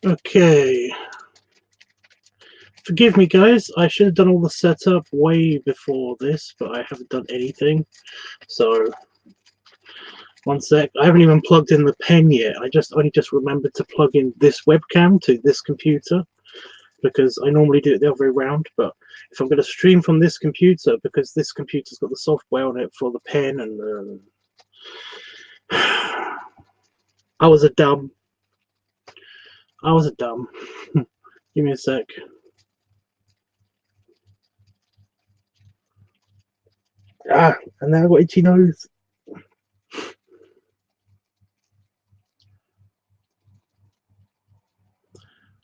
Okay. Forgive me, guys. I should have done all the setup way before this, but I haven't done anything. So, one sec. I haven't even plugged in the pen yet. I only just remembered to plug in this webcam to this computer, because I normally do it the other way around. But if I'm going to stream from this computer, because this computer's got the software on it for the pen, and I was a dumb. Give me a sec. And now I've got itchy nose.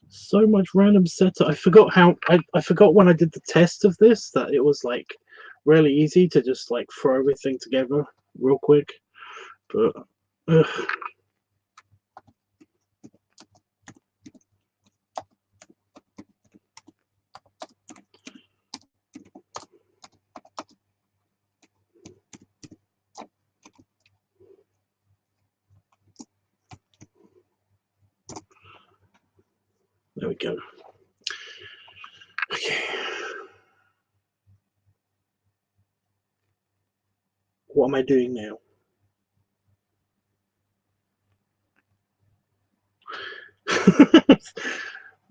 So much random setup. I forgot how I forgot when I did the test of this that it was like really easy to just like throw everything together real quick. But there we go. Okay. What am I doing now?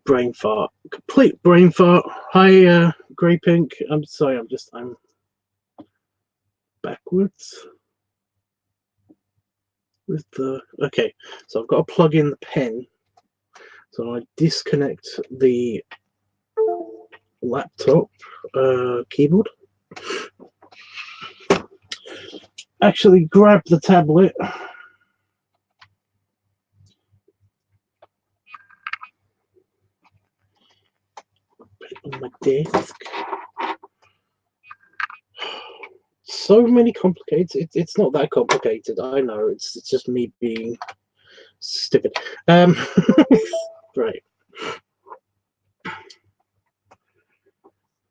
Brain fart. Complete brain fart. Hi, Grey Pink. I'm sorry, I'm backwards with the okay. So I've got to plug in the pen. So I disconnect the laptop keyboard. Actually grab the tablet. Put it on my desk. So many complicated. It's not that complicated. I know. It's just me being stupid. Right.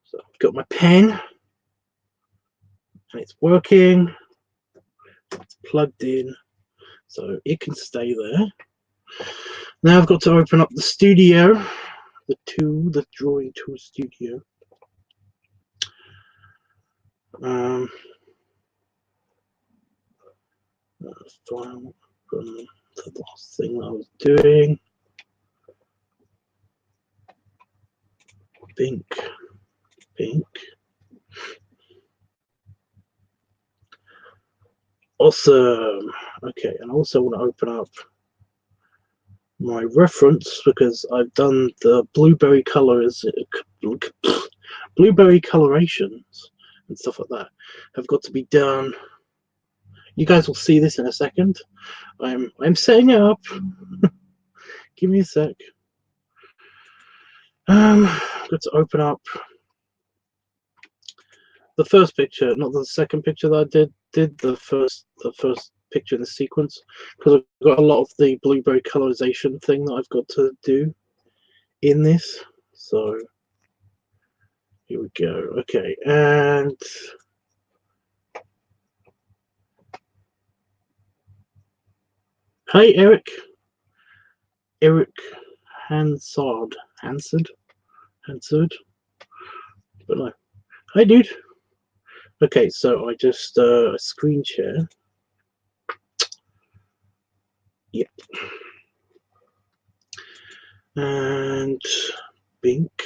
So I've got my pen, and it's working. It's plugged in, so it can stay there. Now I've got to open up the studio, the drawing tool studio. File from the last thing I was doing. Pink. Awesome. Okay, and I also want to open up my reference because I've done the blueberry colors, blueberry colorations and stuff like that have got to be done. You guys will see this in a second. I'm setting it up. Give me a sec. Got to open up the first picture, not the second picture that I did the first picture in the sequence, because I've got a lot of the blueberry colorization thing that I've got to do in this. So here we go. Okay, and hi Eric Hansard. But no. Hi dude. Okay, so I just screen share. Yep. And Bink.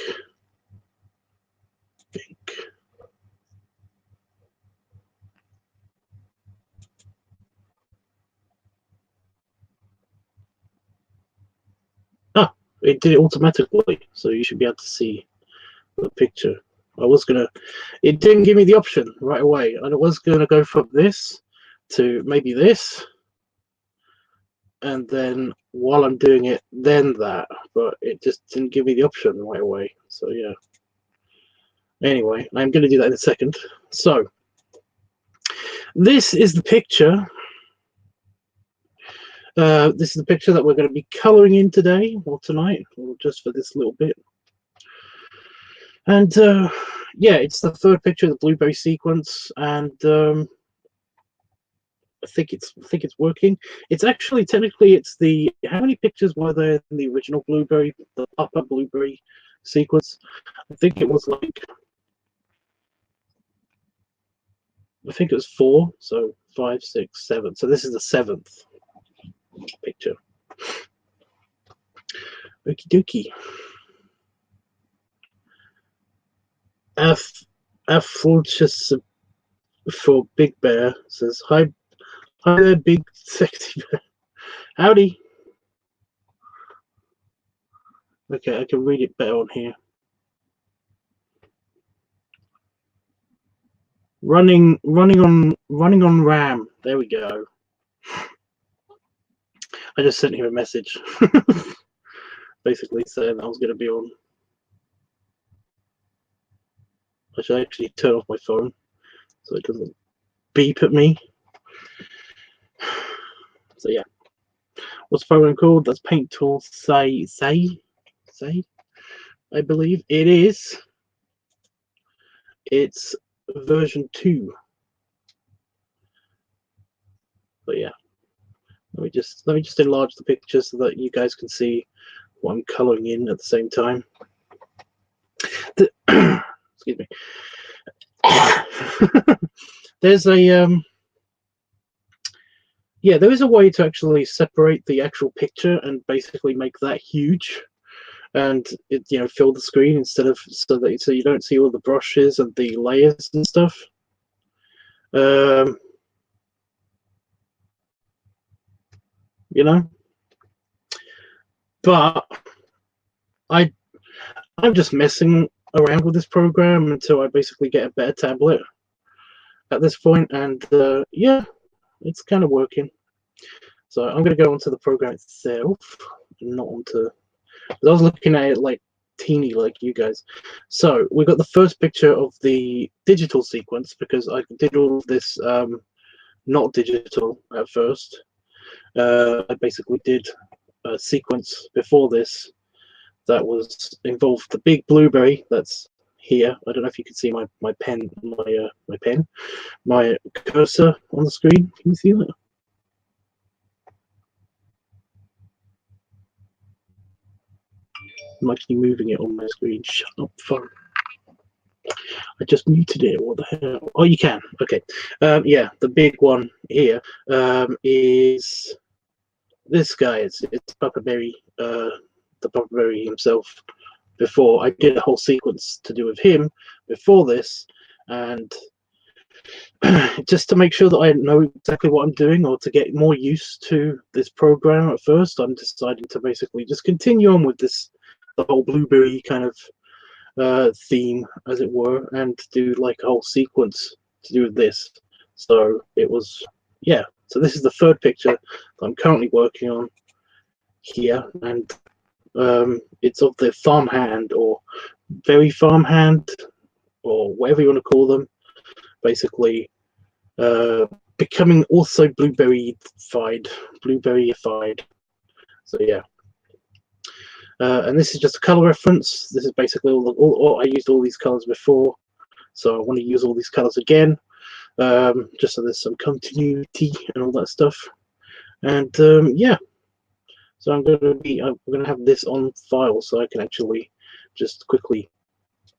Ah, it did it automatically, so you should be able to see the picture. It didn't give me the option right away, and I was gonna go from this to maybe this, and then while I'm doing it, then that, but it just didn't give me the option right away. So yeah. Anyway, I'm gonna do that in a second. So this is the picture. This is the picture that we're going to be coloring in today or tonight, or just for this little bit. And yeah, it's the third picture of the blueberry sequence, and I think it's working. It's actually technically it's the how many pictures were there in the original Blueberry, the upper Blueberry sequence? I think it was like I think it was 4, so 5, 6, 7. So this is the 7th picture. Okie dokie. Affulchus for Big Bear says, hi there, big sexy bear. Howdy. Okay, I can read it better on here. Running on RAM. There we go. I just sent him a message, basically saying I was going to be on. I should actually turn off my phone so it doesn't beep at me. So yeah, what's the program called? That's Paint Tool. Say. I believe it is. It's version 2. But yeah, let me just enlarge the picture so that you guys can see what I'm coloring in at the same time. Excuse me. There's a yeah, there is a way to actually separate the actual picture and basically make that huge, and it fill the screen instead of so you don't see all the brushes and the layers and stuff. But I'm just messing around with this program until I basically get a better tablet at this point, and yeah, it's kind of working. So I'm going to go onto the program itself, not onto. I was looking at it like teeny, like you guys. So we got the first picture of the digital sequence because I did all of this not digital at first. I basically did a sequence before this that was involved the big blueberry that's here. I don't know if you can see my cursor on the screen. Can you see that? I'm actually moving it on my screen. Shut up, phone. I just muted it. What the hell? Oh, you can. Okay. Yeah, the big one here is this guy. It's Papa Berry, the Papa Berry himself. Before I did a whole sequence to do with him before this, and just to make sure that I know exactly what I'm doing, or to get more used to this program at first, I'm deciding to basically just continue on with this, the whole blueberry kind of theme, as it were, and do like a whole sequence to do with this. So it was, yeah. So this is the third picture that I'm currently working on here, and it's of the farmhand or very farmhand or whatever you want to call them, basically becoming also blueberry-ified. So yeah. And this is just a color reference. This is basically all I used all these colors before, so I want to use all these colors again, just so there's some continuity and all that stuff. And yeah, so I'm gonna have this on file so I can actually just quickly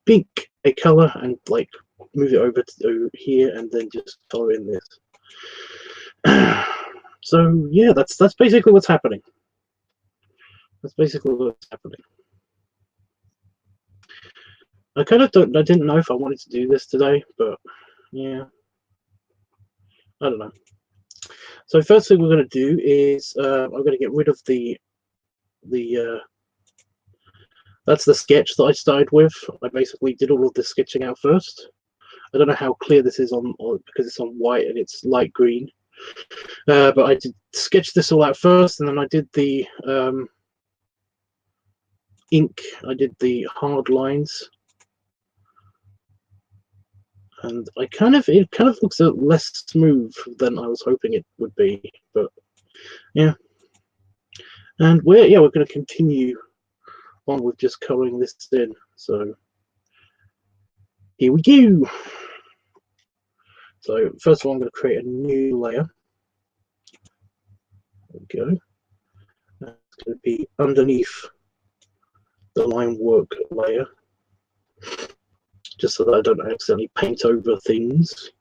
pick a color and like move it over to here and then just color in this. So yeah, that's basically what's happening. That's basically what's happening. I didn't know if I wanted to do this today, but yeah, I don't know. So first thing we're going to do is I'm going to get rid of the that's the sketch that I started with. I basically did all of the sketching out first. I don't know how clear this is on because it's on white and it's light green. But I did sketch this all out first, and then I did the ink. I did the hard lines, and it kind of looks less smooth than I was hoping it would be. But yeah, and we're going to continue on with just coloring this in. So here we go. So first of all, I'm going to create a new layer. There we go. That's going to be underneath the line work layer, just so that I don't accidentally paint over things.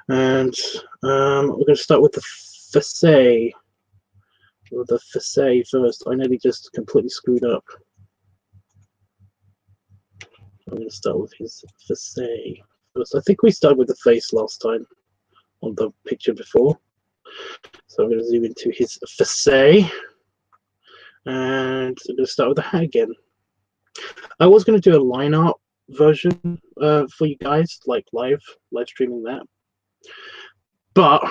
And we're going to start with the facade. With the facade first. I nearly just completely screwed up. I'm going to start with his facade first. I think we started with the face last time on the picture before. So I'm going to zoom into his facade. And I'm going to start with the hat again. I was going to do a line art version for you guys, like live streaming that. But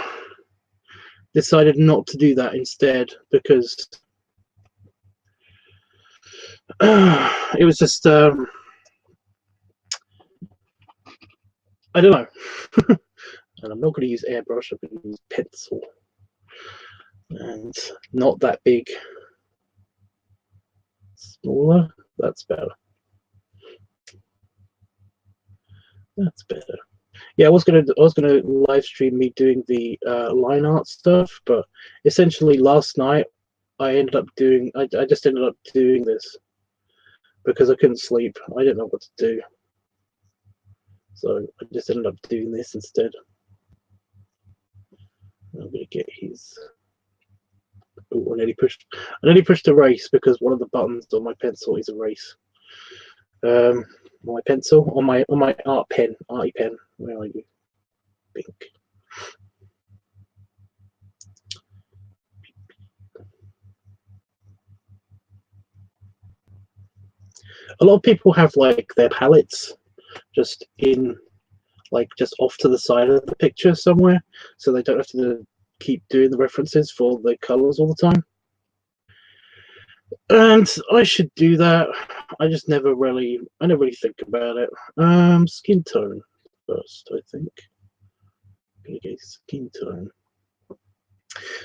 decided not to do that instead because it was just I don't know. And I'm not going to use airbrush. I'm going to use pencil, and not that big. Smaller. That's better. That's better. Yeah, I was gonna live stream me doing the line art stuff, but essentially last night I ended up doing. I just ended up doing this because I couldn't sleep. I didn't know what to do, so I just ended up doing this instead. I'm gonna get his. Oh, I nearly pushed erase because one of the buttons on my pencil is erase. My pencil on my arty pen. Where are you? Pink. A lot of people have like their palettes just in, like just off to the side of the picture somewhere, so they don't have to keep doing the references for the colors all the time. And I should do that. I just never really think about it. Skin tone first, I think. I'm gonna get skin tone.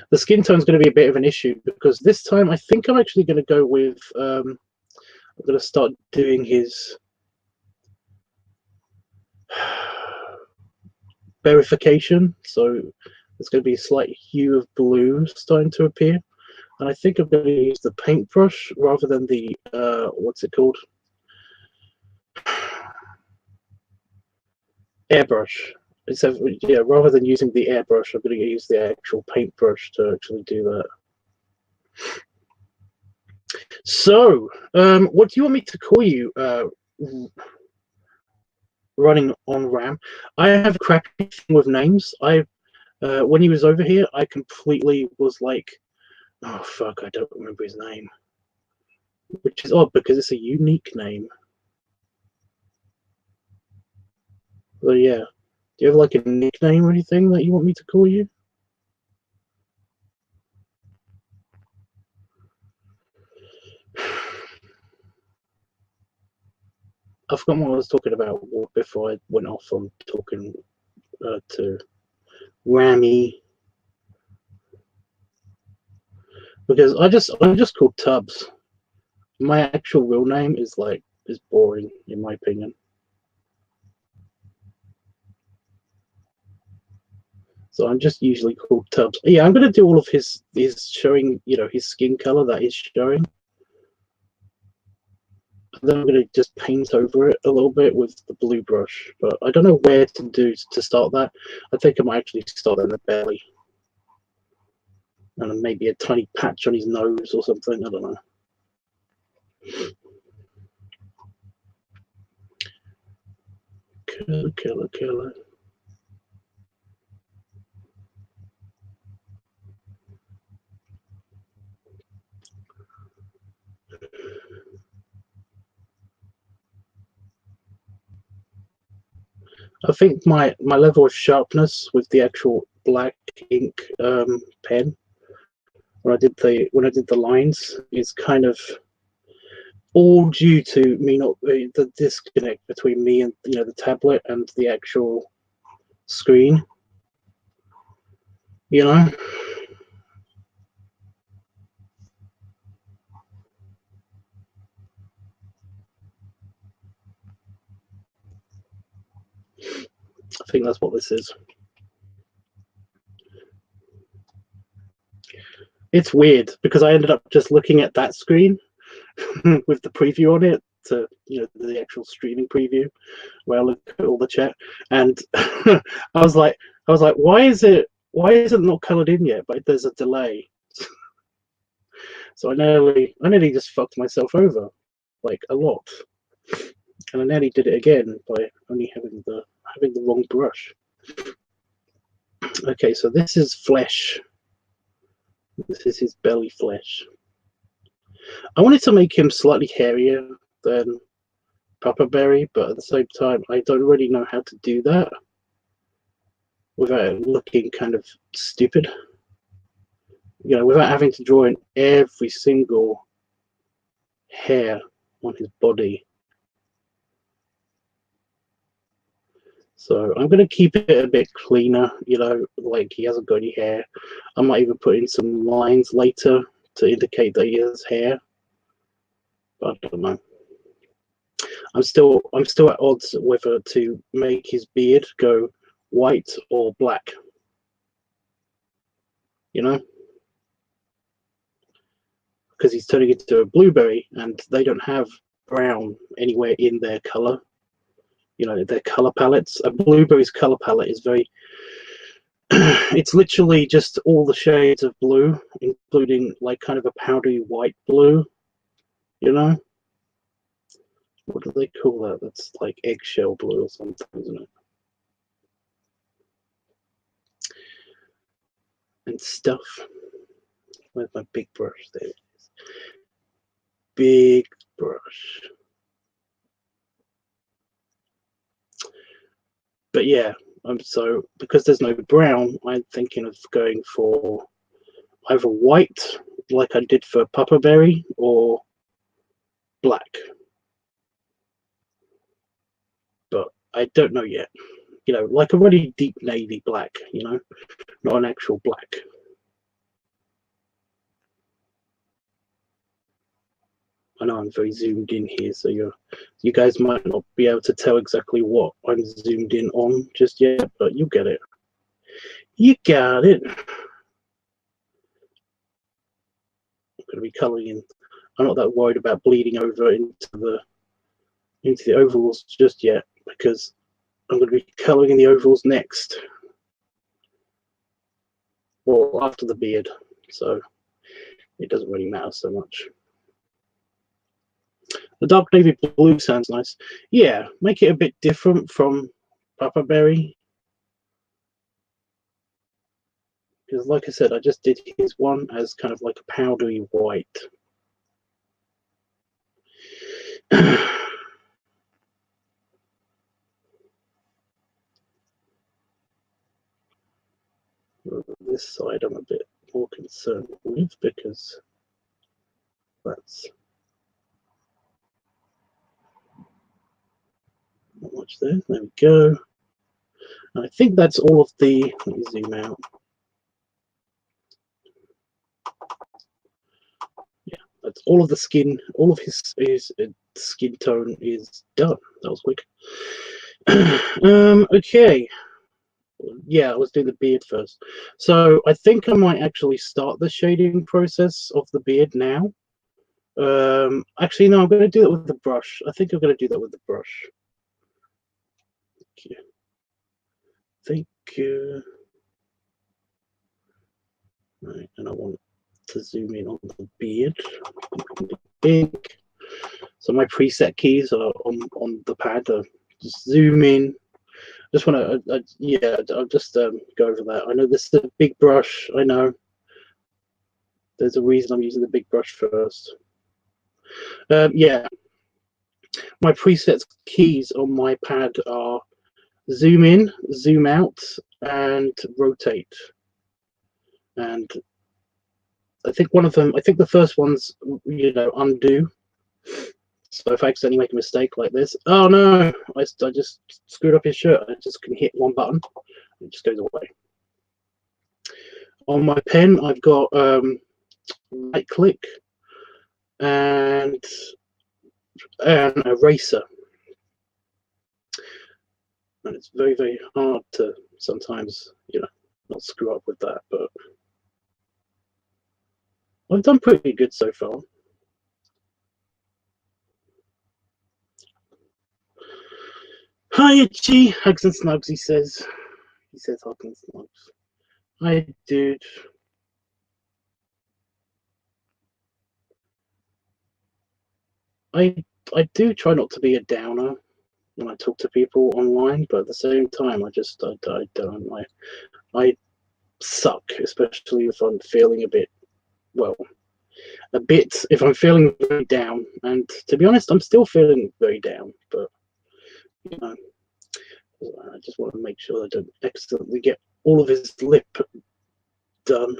The skin tone is going to be a bit of an issue because this time I think I'm actually going to go with. I'm going to start doing his verification. So there's going to be a slight hue of blue starting to appear. And I think I'm going to use the paintbrush rather than the, what's it called? Airbrush. Yeah, rather than using the airbrush, I'm going to use the actual paintbrush to actually do that. So, what do you want me to call you? Running on RAM. I have a crappy thing with names. When he was over here, I completely was like, oh fuck, I don't remember his name. Which is odd because it's a unique name. But yeah. Do you have like a nickname or anything that you want me to call you? I forgot what I was talking about before I went off on talking to Rammy. Because I'm just called Tubbs. My actual real name is boring in my opinion. So I'm just usually called Tubbs. Yeah, I'm gonna do all of his showing, his skin color that is showing. And then I'm gonna just paint over it a little bit with the blue brush. But I don't know where to start that. I think I might actually start in the belly. And maybe a tiny patch on his nose or something, I don't know. Killer. I think my level of sharpness with the actual black ink pen when I did the lines is kind of all due to me not the disconnect between me and the tablet and the actual screen. I think that's what this is. It's weird because I ended up just looking at that screen with the preview on it, to the actual streaming preview where I look at all the chat, and I was like, why is it not colored in yet? But there's a delay, so I nearly just fucked myself over, like a lot, and I nearly did it again by only having the wrong brush. Okay, so this is flesh. This is his belly flesh. I wanted to make him slightly hairier than Papa Berry, but at the same time, I don't really know how to do that without looking kind of stupid. Without having to draw in every single hair on his body. So I'm going to keep it a bit cleaner, like he hasn't got any hair. I might even put in some lines later to indicate that he has hair. But I don't know. I'm still at odds whether to make his beard go white or black. Because he's turning into a blueberry, and they don't have brown anywhere in their color. Their color palettes. A blueberry's color palette is very it's literally just all the shades of blue, including like kind of a powdery white blue. What do they call that? That's like eggshell blue or something, isn't it? And stuff. Where's my big brush? There it is. Big brush. But yeah, so because there's no brown, I'm thinking of going for either white, like I did for Papa Berry, or black. But I don't know yet. Like a really deep navy black, not an actual black. I know I'm very zoomed in here, so you guys might not be able to tell exactly what I'm zoomed in on just yet, but you get it. You got it. I'm going to be colouring in. I'm not that worried about bleeding over into the overalls just yet, because I'm going to be colouring in the overalls next, or after the beard, so it doesn't really matter so much. The dark navy blue sounds nice. Yeah, make it a bit different from Papa Berry. Because like I said, I just did his one as kind of like a powdery white. This side I'm a bit more concerned with, because that's not much there. There we go. And I think that's all of the, let me zoom out. Yeah, that's all of the skin, all of his skin tone is done. That was quick. Okay. Yeah, I was doing the beard first. So I think I might actually start the shading process of the beard now. Actually, no, I'm going to do it with the brush. I think I'm going to do that with the brush. Okay. Thank you. Right, and I want to zoom in on the beard. Big. So my preset keys are on the pad. Just zoom in. Just want to, yeah, I'll just go over that. I know this is a big brush. I know. There's a reason I'm using the big brush first. Yeah. My preset keys on my pad are zoom in, zoom out, and rotate. And I think one of them, I think the first one's, undo. So if I accidentally make a mistake like this, oh no, I just screwed up his shirt. I just can hit one button, it just goes away. On my pen, I've got right click and an eraser. And it's very, very hard to sometimes, not screw up with that, but I've done pretty good so far. Hi, Itchy. Hugs and snugs, he says. He says hugs and snugs. Hi, dude. I do try not to be a downer when I talk to people online, but at the same time, I don't. I suck, especially if I'm feeling if I'm feeling very down. And to be honest, I'm still feeling very down, but you know, I just want to make sure I don't accidentally get all of his lip done.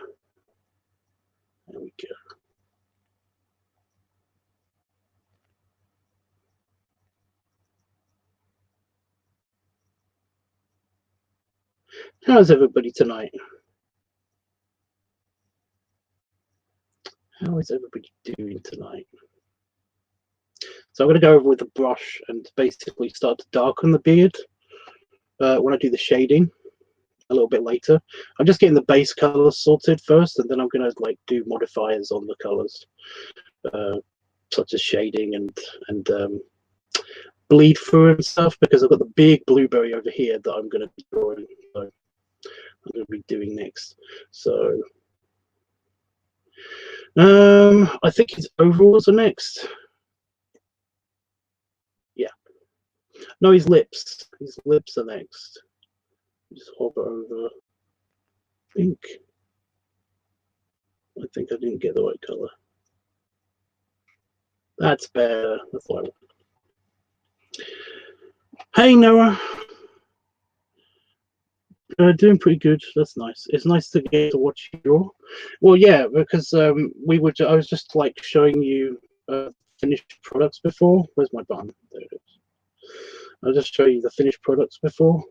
There we go. How's everybody tonight? How is everybody doing tonight? So I'm going to go over with a brush and basically start to darken the beard when I do the shading a little bit later. I'm just getting the base colors sorted first, and then I'm going to do modifiers on the colors, such as shading and bleed through and stuff, because I've got the big blueberry over here that I'm going to be drawing. So I'm going to be doing next. So I think his overalls are next. Yeah. No, his lips. His lips are next. Just hover over. I think I didn't get the right color. That's better. That's what I want. Hey, Noah. Doing pretty good. That's nice. It's nice to get to watch you draw. Well, yeah, because I was just showing you finished products before. Where's my button? There it is. I'll just show you the finished products before.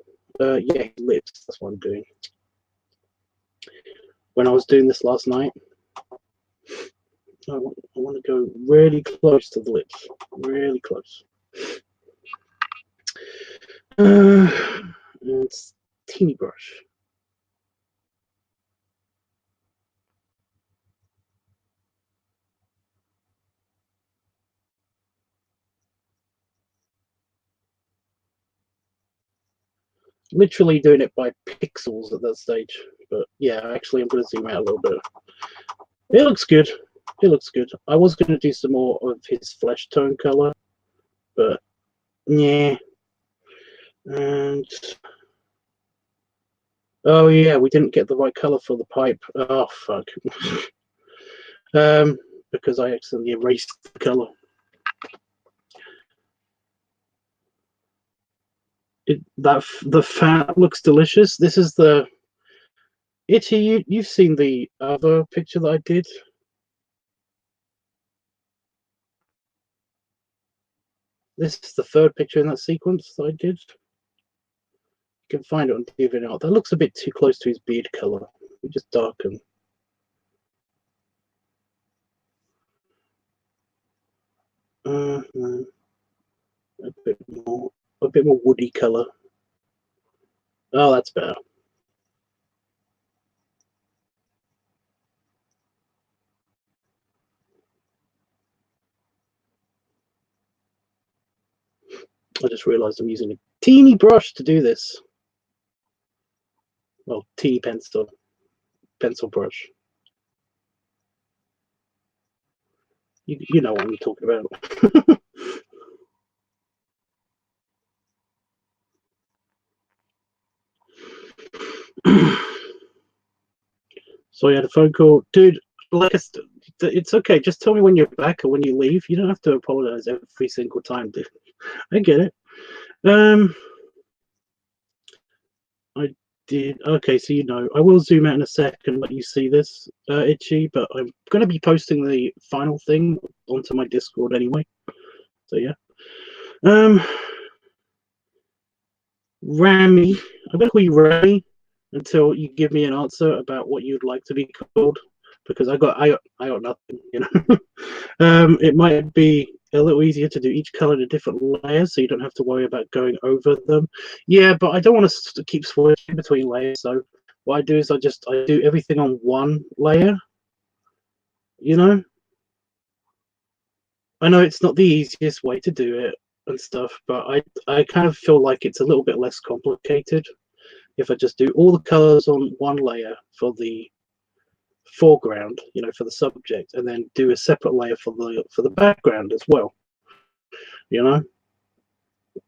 Yeah, lips. That's what I'm doing. When I was doing this last night, I want to go really close to the lips. Really close. It's teeny brush. Literally doing it by pixels at that stage. But yeah, actually, I'm going to zoom out a little bit. It looks good. It looks good. I was going to do some more of his flesh tone color, but yeah. And oh yeah, we didn't get the right color for the pipe. Oh fuck. Because I accidentally erased the color. The fat looks delicious. This is the Itchy. You've seen the other picture that I did. This is the third picture in that sequence that I did. You can find it on DeviantArt. That looks a bit too close to his beard color. We just darken. A bit more woody color. Oh, that's better. I just realized I'm using a teeny brush to do this. Well, teeny pencil brush. You know what I'm talking about. So I had a phone call, dude. It's okay. Just tell me when you're back or when you leave. You don't have to apologize every single time, dude. I get it. I did. Okay, so I will zoom out in a second and let you see this, Itchy. But I'm going to be posting the final thing onto my Discord anyway. So yeah. Rami. I'm going to call you Rami until you give me an answer about what you'd like to be called, because I got nothing. It might be a little easier to do each color in a different layer, so you don't have to worry about going over them. Yeah, but I don't want to keep switching between layers. So what I do is I do everything on one layer, You know, I know it's not the easiest way to do it and stuff, but I kind of feel like it's a little bit less complicated if I just do all the colors on one layer for the foreground, you know, for the subject, and then do a separate layer for the background as well, you know.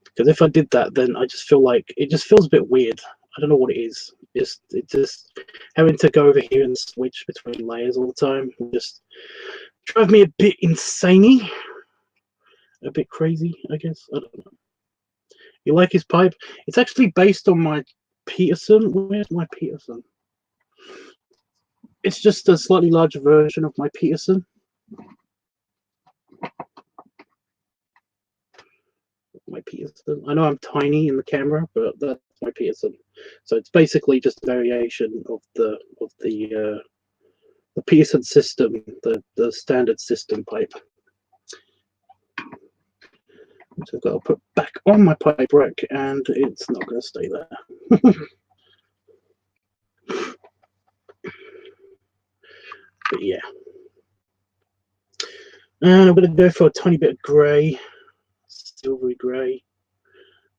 Because if I did that, then I just feel like it just feels a bit weird. I don't know what it is. It just having to go over here and switch between layers all the time just drive me a bit insane, a bit crazy, I guess. I don't know. You like his pipe? It's actually based on my Peterson. Where's my Peterson? It's just a slightly larger version of my Peterson. My Peterson. I know I'm tiny in the camera, but that's my Peterson. So it's basically just a variation of the Peterson system, the standard system pipe. So I've got to put back on my pipe rack, and it's not going to stay there. But yeah. And I'm going to go for a tiny bit of grey, silvery grey,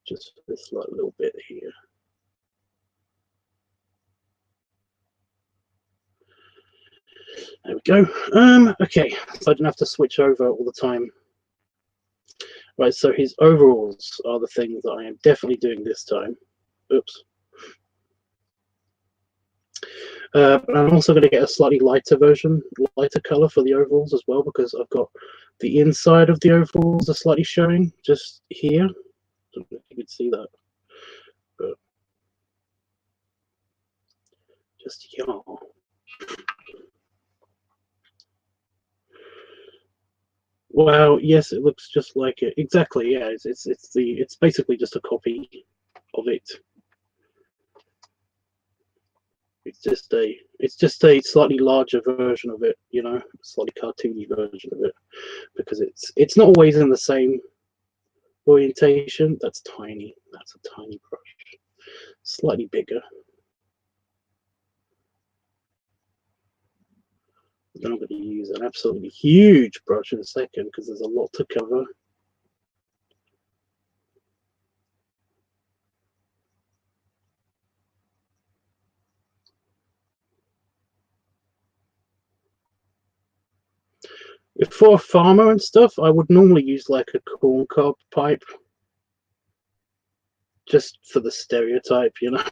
just for this like, little bit here. There we go. Okay, so I don't have to switch over all the time. Right, so his overalls are the things that I am definitely doing this time. Oops. But I'm also going to get a slightly lighter version, lighter color for the overalls as well, because I've got the inside of the overalls are slightly showing just here. I don't know if you can see that, but just here. Well, yes, it looks just like it. Exactly, yeah. It's basically just a copy of it. It's just a slightly larger version of it, you know, slightly cartoony version of it, because it's not always in the same orientation. That's tiny. That's a tiny brush. Slightly bigger. Then I'm going to use an absolutely huge brush in a second because there's a lot to cover. If for a farmer and stuff, I would normally use like a corn cob pipe, just for the stereotype, you know.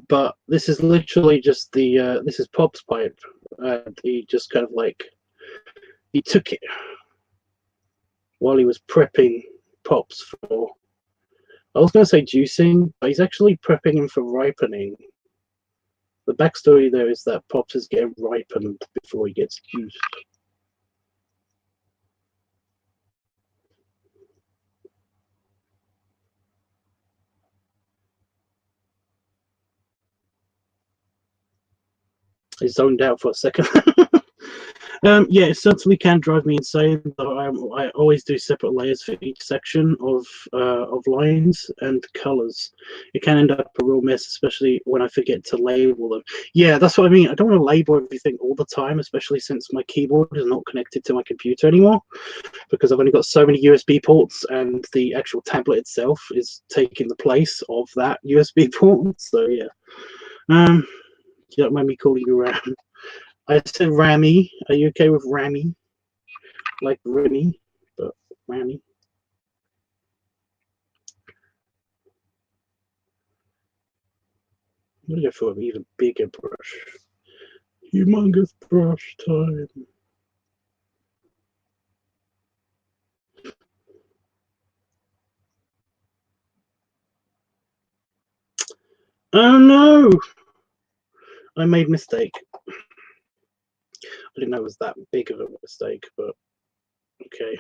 But this is literally just this is Pop's pipe, and he just kind of like he took it while he was prepping Pops for. I was going to say juicing, but he's actually prepping him for ripening. The backstory there is that Pops is getting ripened before he gets juiced. I zoned out for a second. Yeah, it certainly can drive me insane. Though I always do separate layers for each section of lines and colors. It can end up a real mess, especially when I forget to label them. Yeah, that's what I mean. I don't want to label everything all the time, especially since my keyboard is not connected to my computer anymore, because I've only got so many USB ports, and the actual tablet itself is taking the place of that USB port. So yeah. You don't mind me calling you Ram. I said Rammy. Are you okay with Rammy? Like Remy, but Rammy. I'm gonna go for an even bigger brush. Humongous brush time. Oh no! I made a mistake. I didn't know it was that big of a mistake, but okay.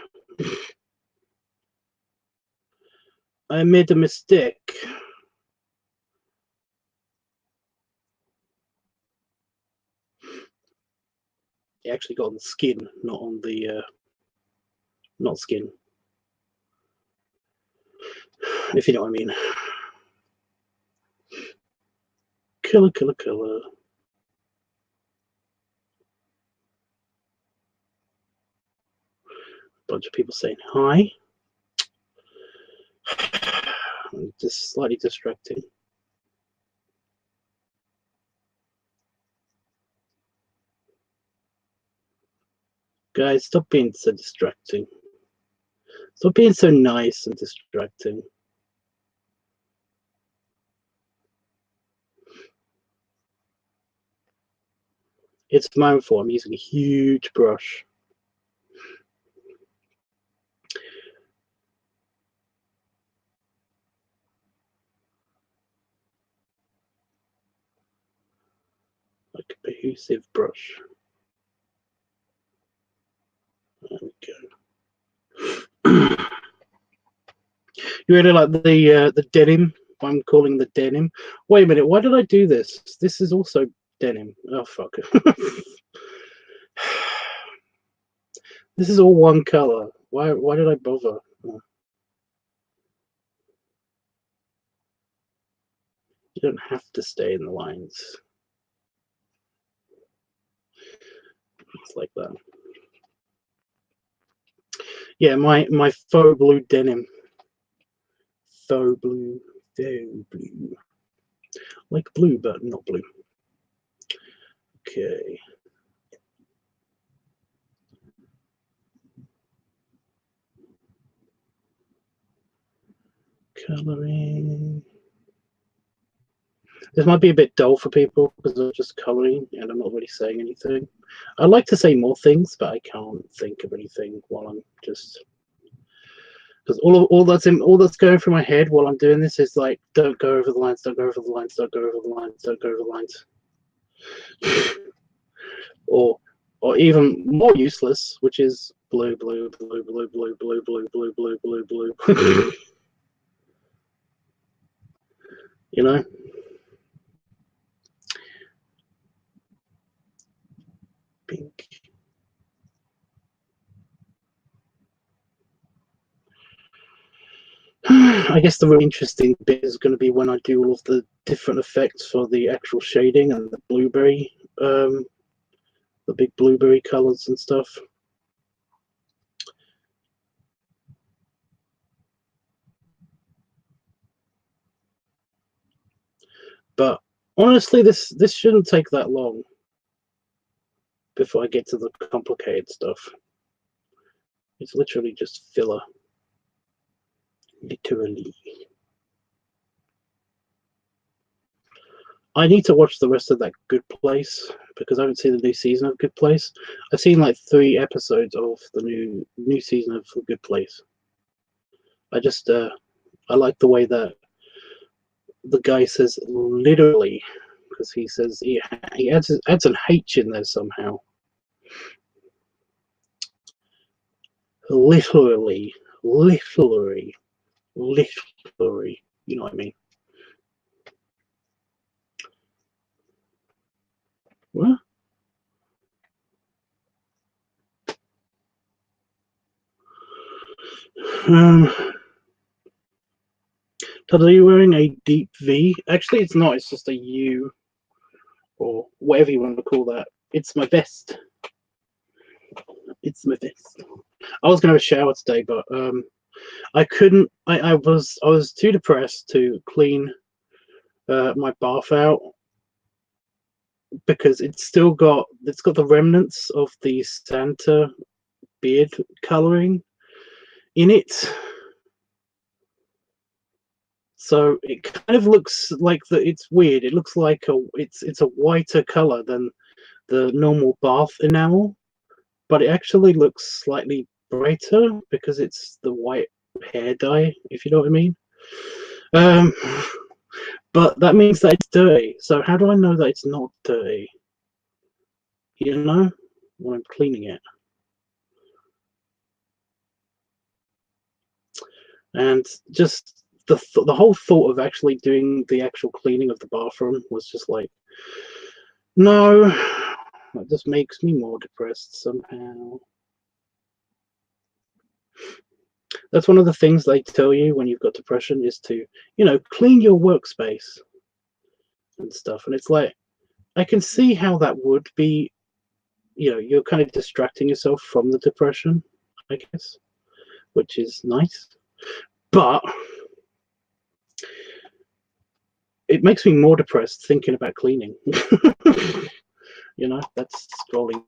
I made a mistake. It actually got on the skin, not on the not skin. If you know what I mean. Killer, killer, killer. Bunch of people saying hi. Just slightly distracting. Guys, stop being so distracting. Stop being so nice and distracting. It's my own fault. I'm using a huge brush. Like a behusive brush. There we go. You really like the denim? I'm calling the denim. Wait a minute, why did I do this? This is also denim. Oh fuck. This is all one color. Why did I bother? Oh. You don't have to stay in the lines. It's like that. Yeah, my faux blue denim. Faux blue. Faux blue. Like blue, but not blue. Okay. Coloring. This might be a bit dull for people because I'm just coloring and I'm not really saying anything. I'd like to say more things, but I can't think of anything while I'm just, because all that's going through my head while I'm doing this is like, don't go over the lines, don't go over the lines, don't go over the lines, don't go over the lines. or even more useless, which is blue, blue, blue, blue, blue, blue, blue, blue, blue, blue, blue. You know? Pink. I guess the really interesting bit is going to be when I do all of the different effects for the actual shading and the blueberry, the big blueberry colors and stuff. But honestly, this shouldn't take that long before I get to the complicated stuff. It's literally just filler. Literally. I need to watch the rest of that Good Place because I haven't seen the new season of Good Place. I've seen like 3 episodes of the new season of Good Place. I just I like the way that the guy says literally, because he says he adds an H in there somehow. Literally, literally, literally. You know what I mean? What? Todd, are you wearing a deep V? Actually, it's not. It's just a U, or whatever you want to call that. It's my vest. It's my vest. I was going to have a shower today, but I couldn't. I was too depressed to clean my bath out because it's got the remnants of the Santa beard coloring in it. So it kind of looks like it's weird. It looks like it's a whiter color than the normal bath enamel, but it actually looks slightly brighter because it's the white hair dye, if you know what I mean. But that means that it's dirty. So how do I know that it's not dirty? You know, when I'm cleaning it. And just the whole thought of actually doing the actual cleaning of the bathroom was just like, no, that just makes me more depressed somehow. That's one of the things they tell you when you've got depression is to, clean your workspace. and stuff. And it's like, I can see how that would be, you know, you're kind of distracting yourself from the depression, I guess, which is nice. But it makes me more depressed thinking about cleaning. You know, that's scrolling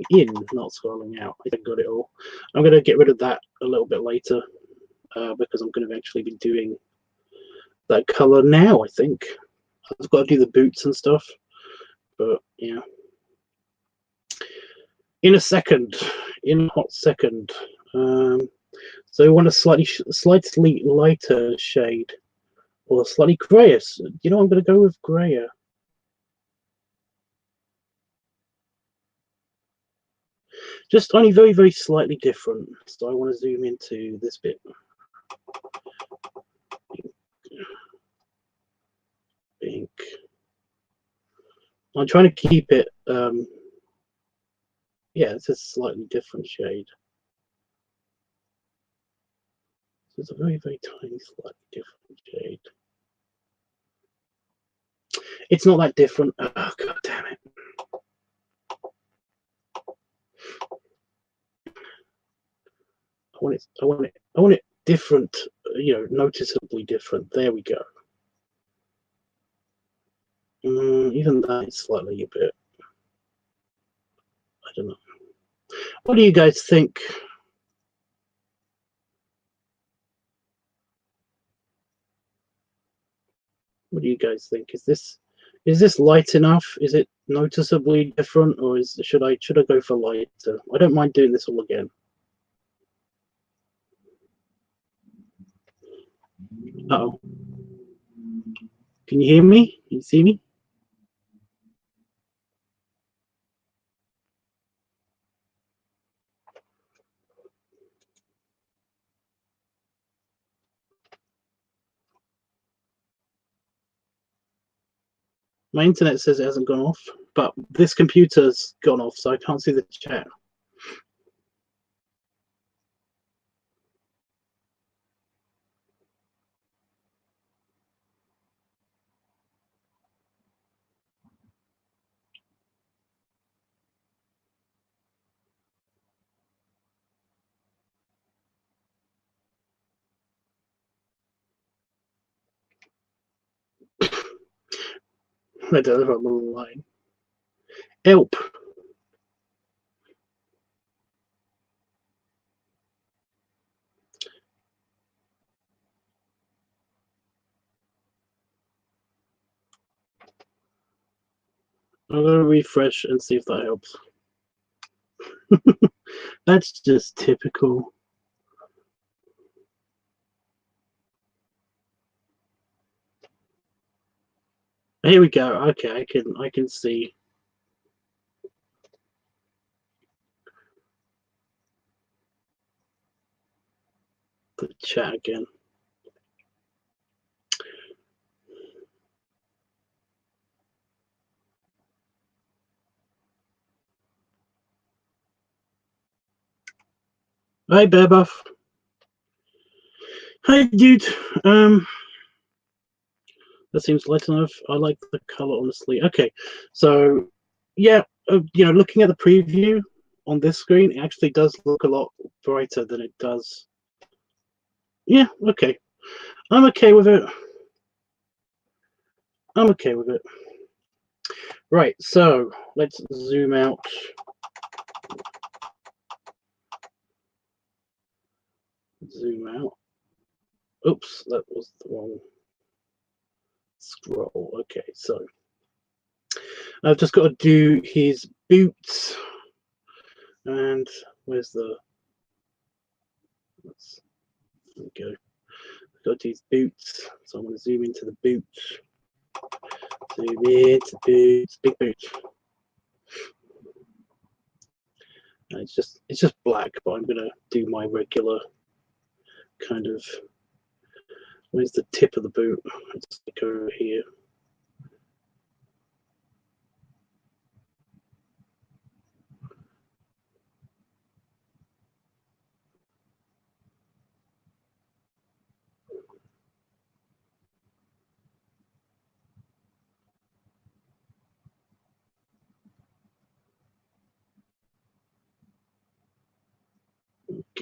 in, not scrolling out. I think I got it all. I'm going to get rid of that a little bit later because I'm going to eventually be doing that color now, I think. I've got to do the boots and stuff. But yeah. In a second, in a hot second. So I want a slightly lighter shade. Or slightly grayer. You know, I'm going to go with grayer. Just only very, very slightly different. So I want to zoom into this bit. Pink. I'm trying to keep it, yeah, it's a slightly different shade. So it's a very, very tiny, slightly different shade. It's not that different. Oh, God damn it. I want it different, you know, noticeably different. There we go. Even that is slightly a bit, I don't know. What do you guys think? What do you guys think? Is this light enough? Is it noticeably different, or should I go for lighter? I don't mind doing this all again. Uh-oh. Can you hear me? Can you see me? My internet says it hasn't gone off, but this computer's gone off, so I can't see the chat. I don't know if I'm on the line. Help! I'm going to refresh and see if that helps. That's just typical. Here we go. Okay, I can see. The chat again. Hi, Bearbuff. Hi, dude. That seems light enough. I like the color, honestly. Okay, so yeah, you know, looking at the preview on this screen, it actually does look a lot brighter than it does. Yeah, okay. I'm okay with it. I'm okay with it. Right, so let's zoom out. Zoom out. Oops, that was the wrong scroll. Okay, so I've just got to do his boots. And where's the... There we go. Got to do his boots. So I'm going to zoom into the boots. Zoom into boots. Big boots. And it's just black, but I'm going to do my regular kind of... Where's the tip of the boot? Let's go over here.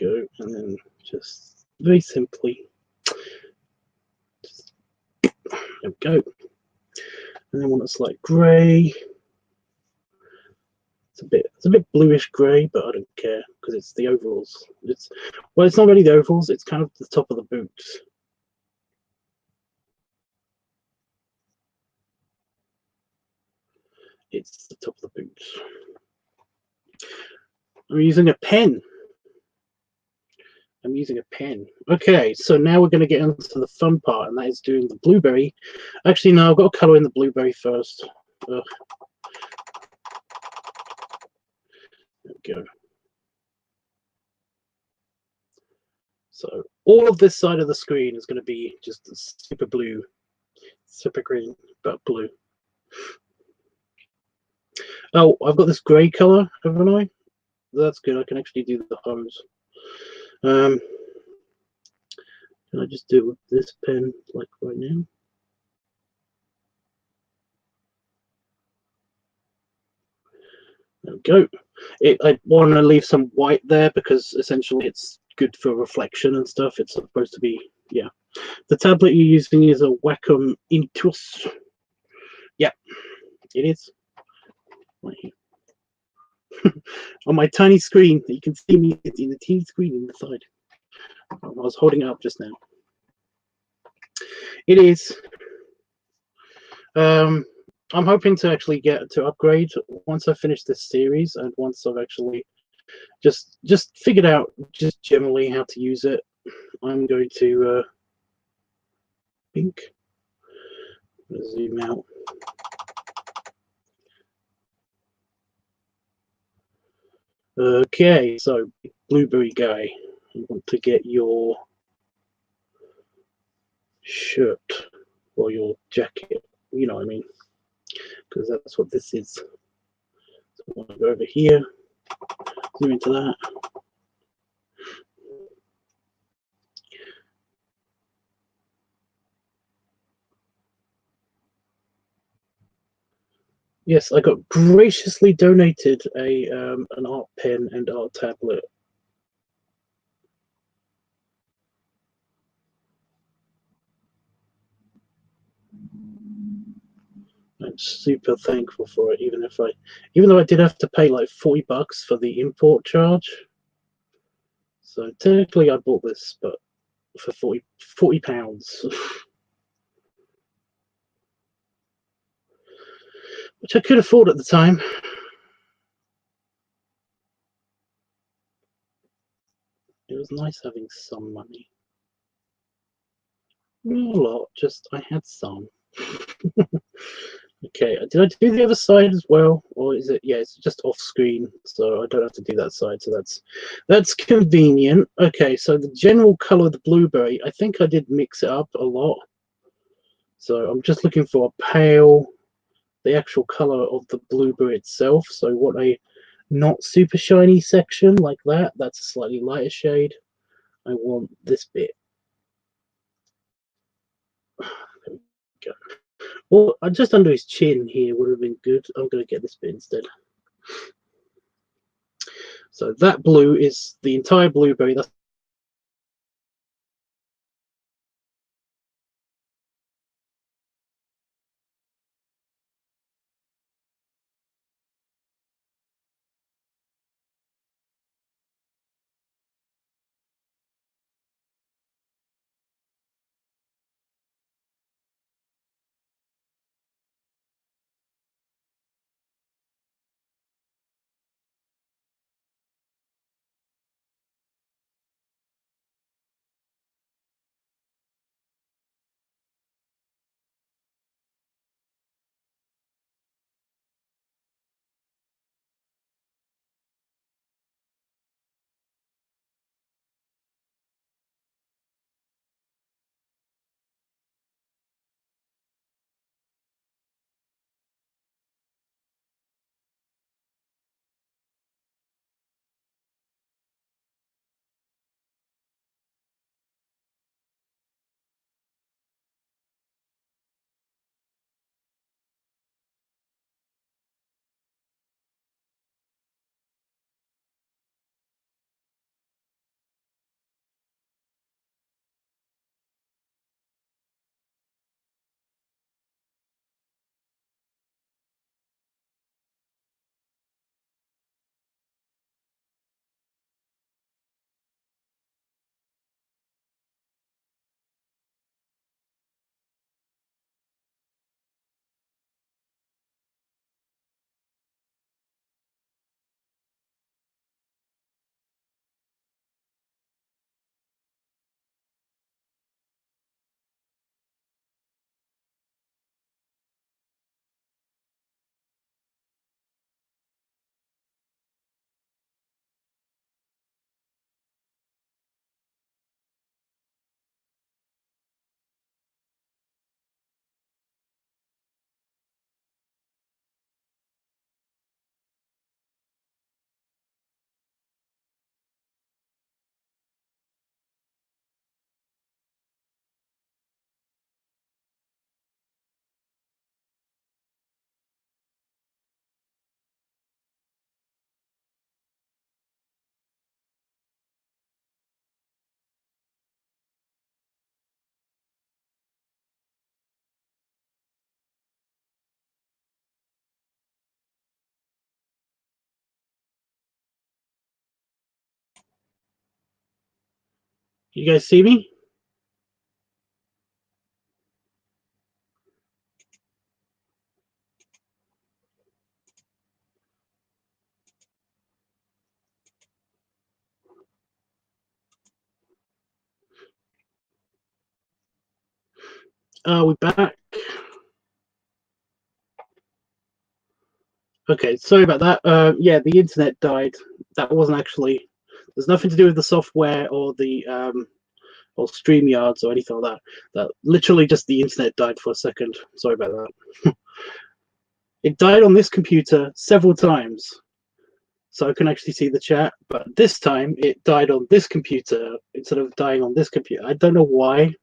go, and then just very simply, just, there we go. And then want a slight grey. It's a bit bluish grey, but I don't care because it's the overalls. It's not really the overalls. It's kind of the top of the boots. It's the top of the boots. I'm using a pen. Okay, so now we're going to get into the fun part, and that is doing the blueberry. Actually, no, I've got to colour in the blueberry first. Ugh. There we go. So all of this side of the screen is going to be just super blue, super green, but blue. Oh, I've got this grey colour, haven't I? That's good. I can actually do the hose. Can I just do it with this pen, like right now? There we go. I want to leave some white there because essentially it's good for reflection and stuff. It's supposed to be, yeah. The tablet you're using is a Wacom Intuos. Yeah, it is. Right here. On my tiny screen, you can see me in the teeny screen in the side. I was holding it up just now. It is. I'm hoping to actually get to upgrade once I finish this series, and once I've actually just figured out just generally how to use it. I'm going to zoom out. Okay, so blueberry guy, you want to get your shirt or your jacket, you know what I mean, because that's what this is. So I want to go over here, zoom into that. Yes, I got graciously donated an art pen and art tablet. I'm super thankful for it, even though I did have to pay like $40 for the import charge. So technically I bought this, but for 40 pounds, which I could afford at the time. It was nice having some money. Not a lot, just I had some. Okay, did I do the other side as well, or is it? Yeah, it's just off screen, so I don't have to do that side. So that's convenient. Okay, so the general color of the blueberry, I think I did mix it up a lot. So I'm just looking for a pale, the actual color of the blueberry itself. So what a not super shiny section like that. That's a slightly lighter shade. I want this bit. There we go. Well, just under his chin here would have been good. I'm going to get this bit instead. So that blue is the entire blueberry. That's You guys see me? Are we back? Okay, sorry about that. Yeah, the internet died. That wasn't actually. There's nothing to do with the software or the or StreamYards or anything like that. That literally just the internet died for a second. Sorry about that. It died on this computer several times, so I can actually see the chat. But this time it died on this computer instead of dying on this computer. I don't know why.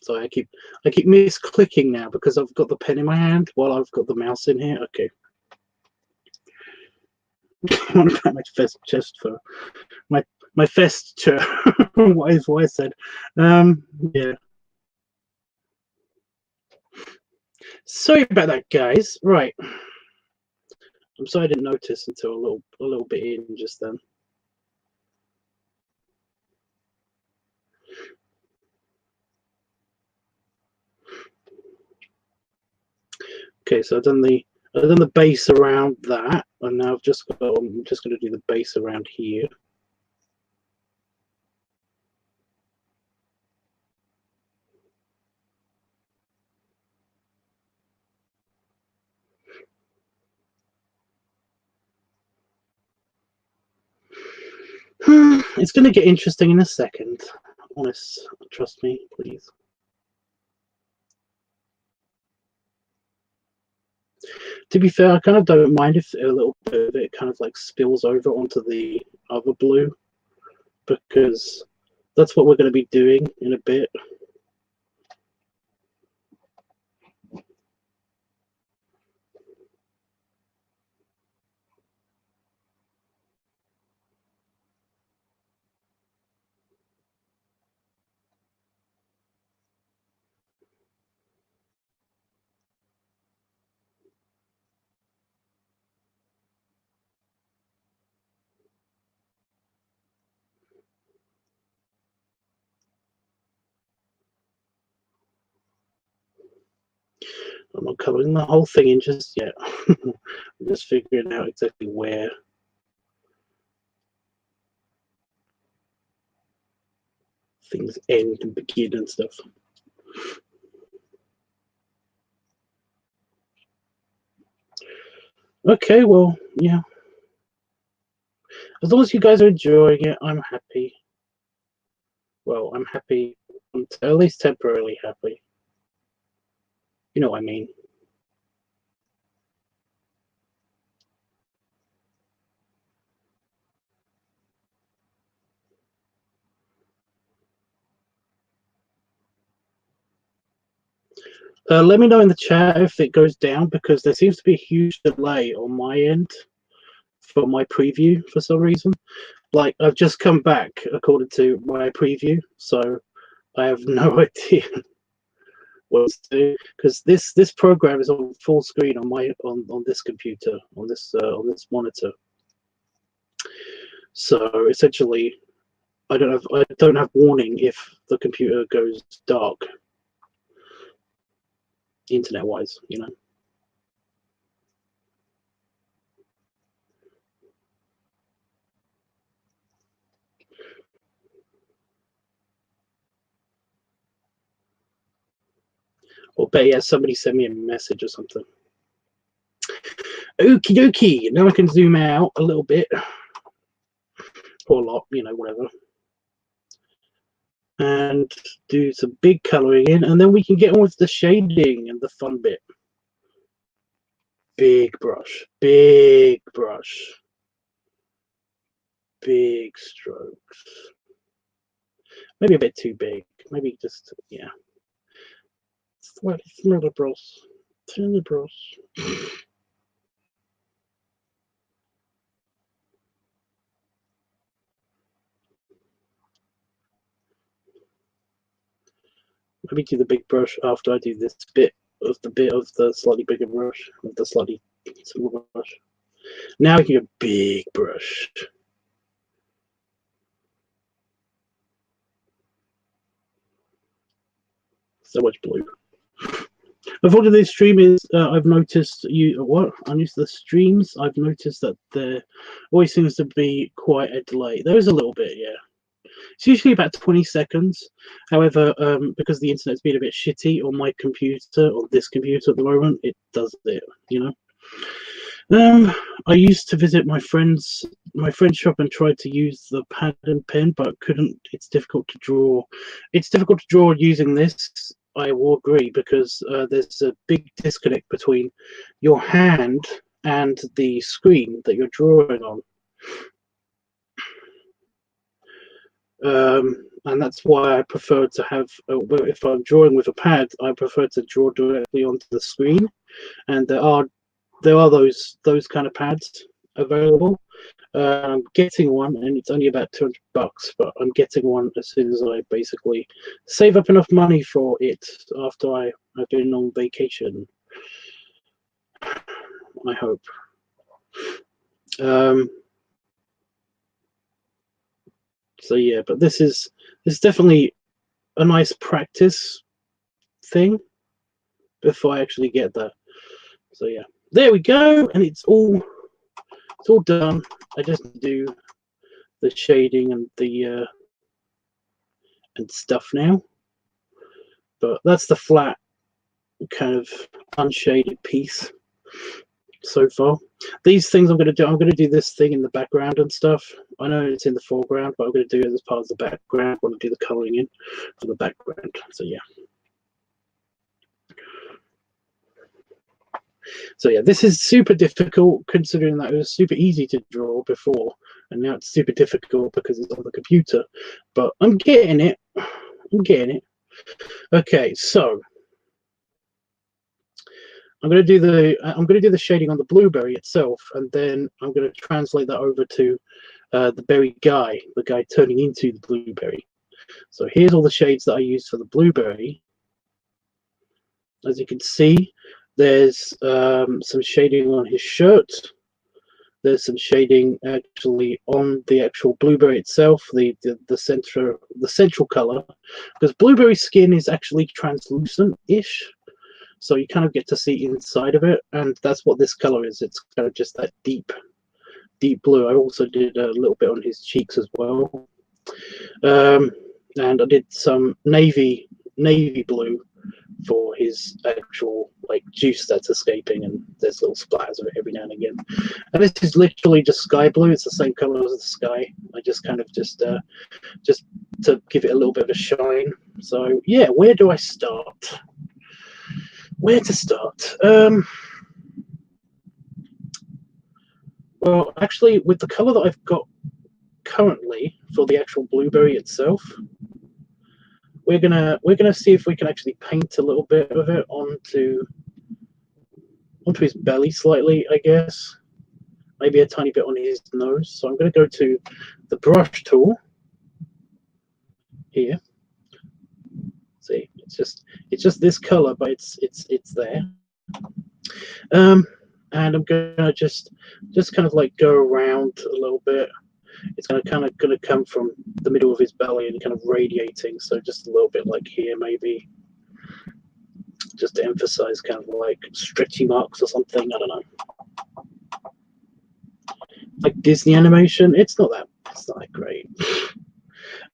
So I keep misclicking now because I've got the pen in my hand while I've got the mouse in here. Okay. What about my chest for my festure? What is what I said? Yeah. Sorry about that, guys. Right. I'm sorry I didn't notice until a little bit in just then. Okay, so I've done the base around that, and now I'm just going to do the base around here. It's going to get interesting in a second. Honest, trust me, please. To be fair, I kind of don't mind if a little bit of it kind of like spills over onto the other blue, because that's what we're going to be doing in a bit. I'm not covering the whole thing in just yet. I'm just figuring out exactly where things end and begin and stuff. Okay, well, yeah. As long as you guys are enjoying it, I'm happy. Well, I'm happy. I'm at least temporarily happy. You know what I mean. Let me know in the chat if it goes down, because there seems to be a huge delay on my end for my preview for some reason. Like, I've just come back according to my preview, so I have no idea what to do, because this program is on full screen on my on this computer, on this monitor. So essentially, I don't have warning if the computer goes dark, internet wise, you know. Or better yet, somebody send me a message or something. Okie dokie. Now I can zoom out a little bit, or a lot, you know, whatever, and do some big colouring in, and then we can get on with the shading and the fun bit. Big brush, big brush, big strokes. Maybe a bit too big. Maybe just, yeah. Turn the brush. Turn the brush. Maybe do the big brush after I do this bit of the slightly bigger brush, of the slightly smaller brush. Now we can get a big brush. So much blue. Unfortunately, this stream is. I've noticed on the streams. I've noticed that there always seems to be quite a delay. There is a little bit, yeah. It's usually about 20 seconds. However, because the internet's been a bit shitty on my computer, or this computer at the moment, it does it. You know. I used to visit my friend's shop and tried to use the pad and pen, but couldn't. It's difficult to draw. It's difficult to draw using this. I will agree, because there's a big disconnect between your hand and the screen that you're drawing on. And that's why I prefer to have. If I'm drawing with a pad, I prefer to draw directly onto the screen, and there are those kind of pads available. I'm getting one, and it's only about $200, but I'm getting one as soon as I basically save up enough money for it after I've been on vacation. I hope. So yeah, but this is definitely a nice practice thing before I actually get that. So yeah, there we go, and it's all done. I just do the shading and the and stuff now, but that's the flat kind of unshaded piece so far. These things I'm going to do this thing in the background and stuff. I know it's in the foreground, but I'm going to do it as part of the background when I do the coloring in for the background. So yeah. So yeah, this is super difficult considering that it was super easy to draw before, and now it's super difficult because it's on the computer. But I'm getting it. I'm getting it. Okay, so I'm going to do the shading on the blueberry itself, and then I'm going to translate that over to the berry guy, the guy turning into the blueberry. So here's all the shades that I used for the blueberry. As you can see, there's some shading on his shirt. There's some shading actually on the actual blueberry itself, the central color, because blueberry skin is actually translucent-ish. So you kind of get to see inside of it, and that's what this color is. It's kind of just that deep blue. I also did a little bit on his cheeks as well, and I did some navy blue for his actual like juice that's escaping, and there's little splatters of it every now and again. And this is literally just sky blue. It's the same color as the sky. I just kind of just to give it a little bit of a shine. So yeah, where do I start? Where to start? Well, actually, with the color that I've got currently for the actual blueberry itself, we're gonna see if we can actually paint a little bit of it onto his belly slightly, I guess. Maybe a tiny bit on his nose. So I'm gonna go to the brush tool here. See, it's just this color, but it's there. And I'm gonna just kind of like go around a little bit. It's gonna come from the middle of his belly and kind of radiating. So just a little bit like here, maybe, just to emphasize kind of like stretchy marks or something. I don't know. Like Disney animation, it's not that great.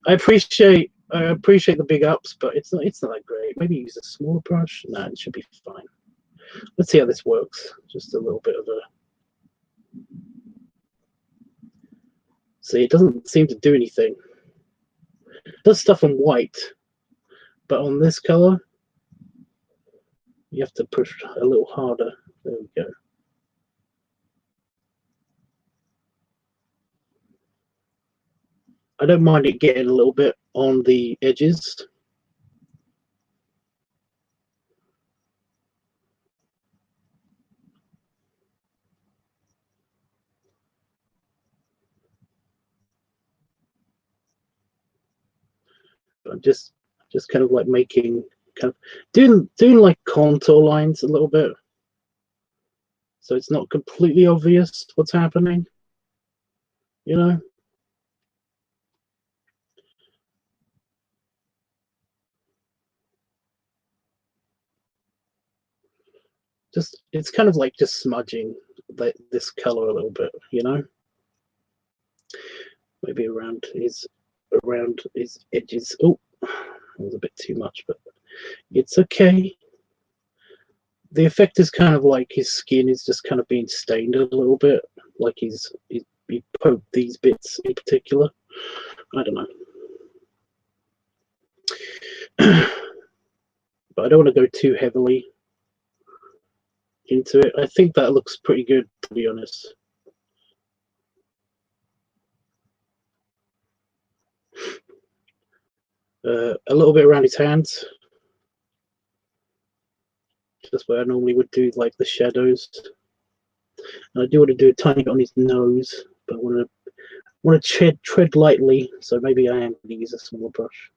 I appreciate the big ups, but it's not that great. Maybe use a smaller brush. No, it should be fine. Let's see how this works. Just a little bit of a. See, it doesn't seem to do anything. It does stuff on white, but on this color, you have to push a little harder. There we go. I don't mind it getting a little bit on the edges. I'm just kind of like making, kind of doing like contour lines a little bit. so it's not completely obvious what's happening, you know. Just, it's kind of like just smudging this color a little bit, you know. Maybe around his edges. Oh, that was a bit too much, but it's okay. The effect is kind of like his skin is just kind of being stained a little bit, like he poked these bits in particular. I don't know. But I don't want to go too heavily into it. I think that looks pretty good, to be honest. A little bit around his hands, just where I normally would do like the shadows. And I do want to do a tiny bit on his nose, but I want to tread lightly, so maybe I am going to use a smaller brush.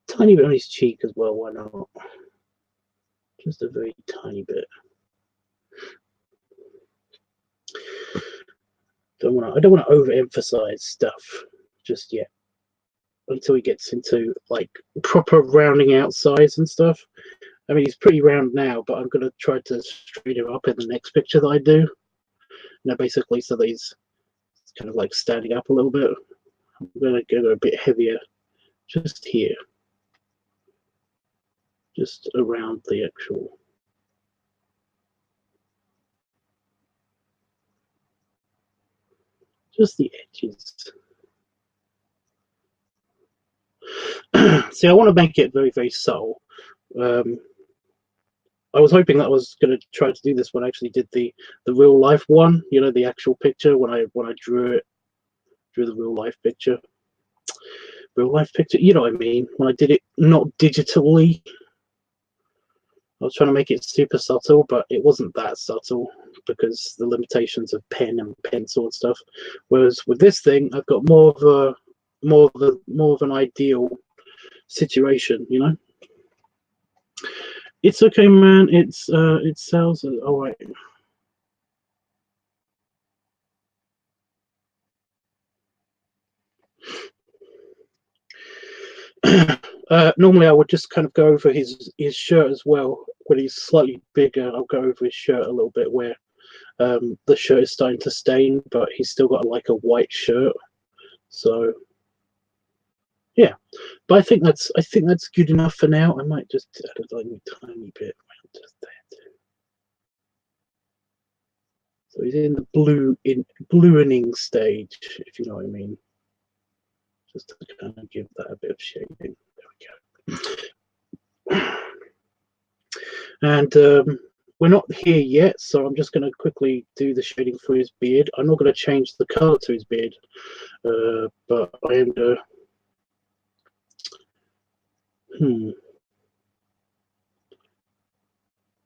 Tiny bit on his cheek as well, why not? Just a very tiny bit. I don't want to overemphasize stuff just yet until he gets into like proper rounding out size and stuff. I mean, he's pretty round now, but I'm going to try to straighten him up in the next picture that I do. You know, basically so that he's kind of like standing up a little bit. I'm going to go a bit heavier just here, just around the actual. Just the edges. See, I want to make it very, very subtle. I was hoping that I was going to try to do this when I actually did the real life one. You know, the actual picture when I drew the real life picture. Real life picture. You know what I mean? When I did it not digitally. I was trying to make it super subtle, but it wasn't that subtle because the limitations of pen and pencil and stuff. Whereas with this thing, I've got more of an ideal situation, you know. It's okay, man. It sounds all right. Normally, I would just kind of go over his shirt as well. When he's slightly bigger, I'll go over his shirt a little bit where the shirt is starting to stain, but he's still got like a white shirt. So yeah, but I think that's good enough for now. I might just add a tiny bit around just that. So he's in the bluening stage, if you know what I mean. Just to kind of give that a bit of shading. There we go. And we're not here yet, so I'm just going to quickly do the shading for his beard. I'm not going to change the color to his beard, but I am going to.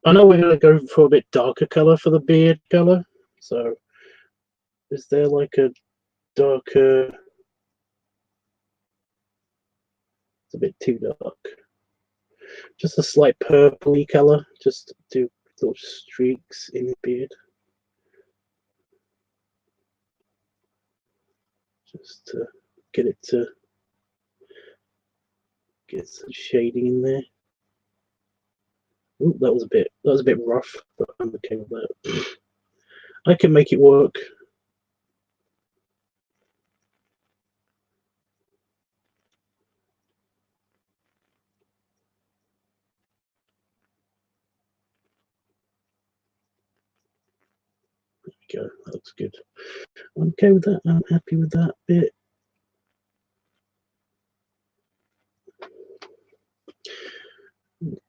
I know we're going to go for a bit darker color for the beard color. So, is there like a darker? It's a bit too dark. Just a slight purpley color. Just do little streaks in the beard. Just to get it to get some shading in there. Ooh, that was a bit rough, but I'm okay with that. I can make it work. There we go. That looks good. I'm okay with that. I'm happy with that bit.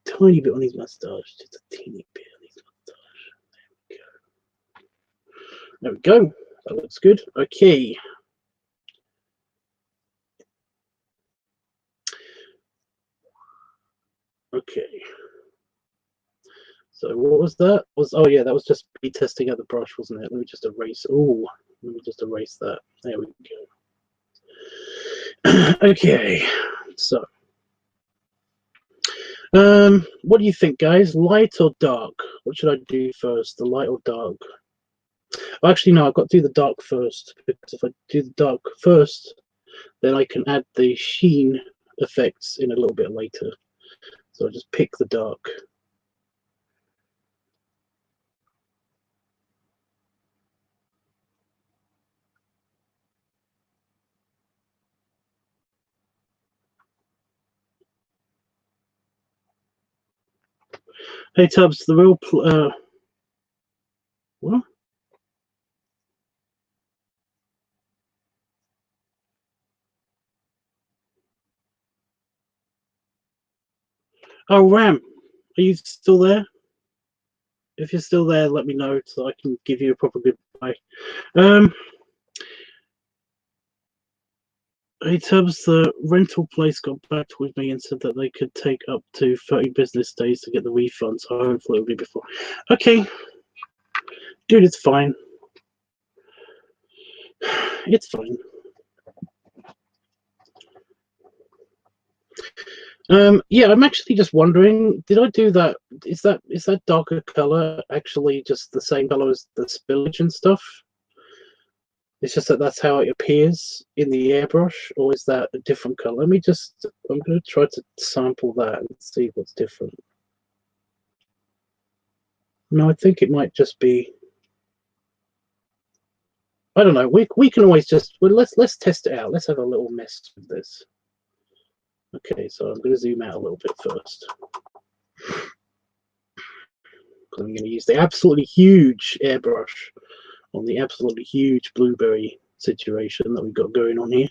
Tiny bit on his mustache, just a teeny bit on his mustache. There we go. That looks good. Okay. Okay. So what was that? Oh yeah, that was just me testing out the brush, wasn't it? Let me just erase. Oh, let me just erase that. There we go. Okay. So, what do you think, guys? Light or dark? What should I do first? The light or dark? Actually, no. I've got to do the dark first, because if I do the dark first, then I can add the sheen effects in a little bit later. So I just pick the dark. Hey Tubbs, the real what? Oh, Ram, are you still there? If you're still there, let me know so I can give you a proper goodbye. Hey Tubbs, the rental place got back with me and said that they could take up to 30 business days to get the refund, so hopefully it'll be before. Okay, dude, it's fine. It's fine. Yeah, I'm actually just wondering, did I do that? Is that darker color actually just the same color as the spillage and stuff? It's just that that's how it appears in the airbrush, or is that a different color? Let me just, I'm going to try to sample that and see what's different. No, I think it might just be, I don't know. We can always just, well, let's test it out. Let's have a little mess with this. Okay, so I'm going to zoom out a little bit first. I'm going to use the absolutely huge airbrush on the absolutely huge blueberry situation that we've got going on here.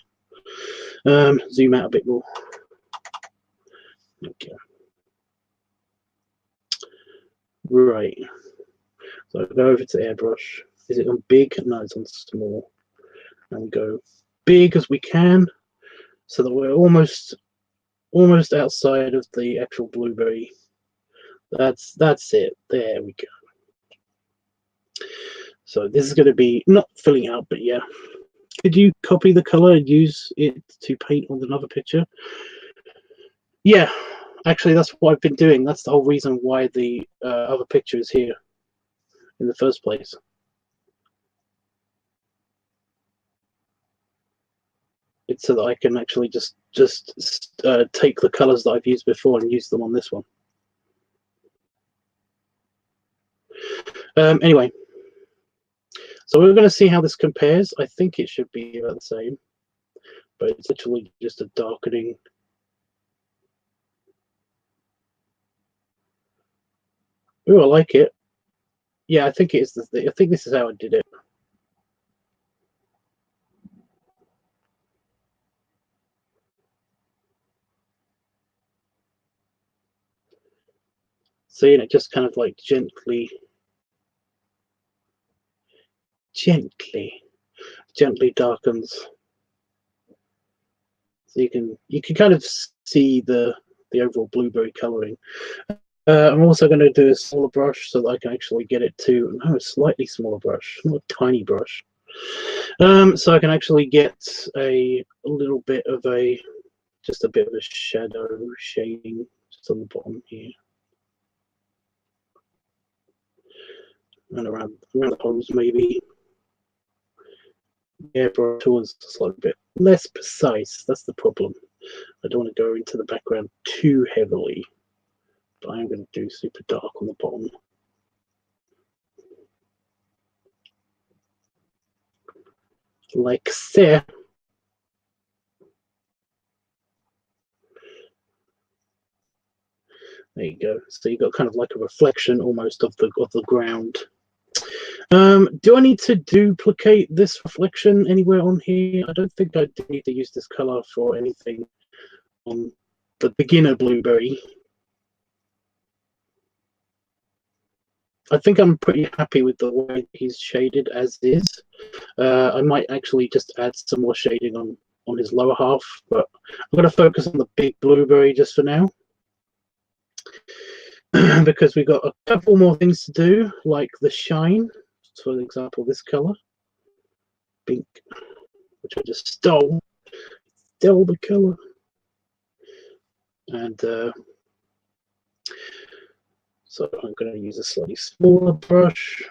Zoom out a bit more. Okay. Right. So I go over to airbrush. Is it on big? No, it's on small. And go big as we can, so that we're almost outside of the actual blueberry. That's it. There we go. So this is going to be not filling out, but yeah. Could you copy the color and use it to paint on another picture? Yeah, actually, that's what I've been doing. That's the whole reason why the other picture is here in the first place. It's so that I can actually just take the colors that I've used before and use them on this one. Anyway, so we're going to see how this compares. I think it should be about the same, but it's actually just a darkening. Oh, I like it. Yeah, I think it is. I think this is how I did it. Seeing it just kind of like gently darkens. So you can kind of see the overall blueberry coloring. I'm also going to do a smaller brush so that I can actually get it to a slightly smaller brush, not a tiny brush. So I can actually get a little bit of just a bit of a shadow shading just on the bottom here. And around the holes maybe. Yeah, brush towards just a little bit less precise. That's the problem. I don't want to go into the background too heavily, but I'm going to do super dark on the bottom. Like so. There you go. So you got kind of like a reflection almost of the ground. Do I need to duplicate this reflection anywhere on here? I don't think I do need to use this color for anything on the beginner blueberry. I think I'm pretty happy with the way he's shaded as is. I might actually just add some more shading on his lower half, but I'm going to focus on the big blueberry just for now. because we've got a couple more things to do, like the shine. For example, this color, pink, which I just stole the color. And so I'm going to use a slightly smaller brush.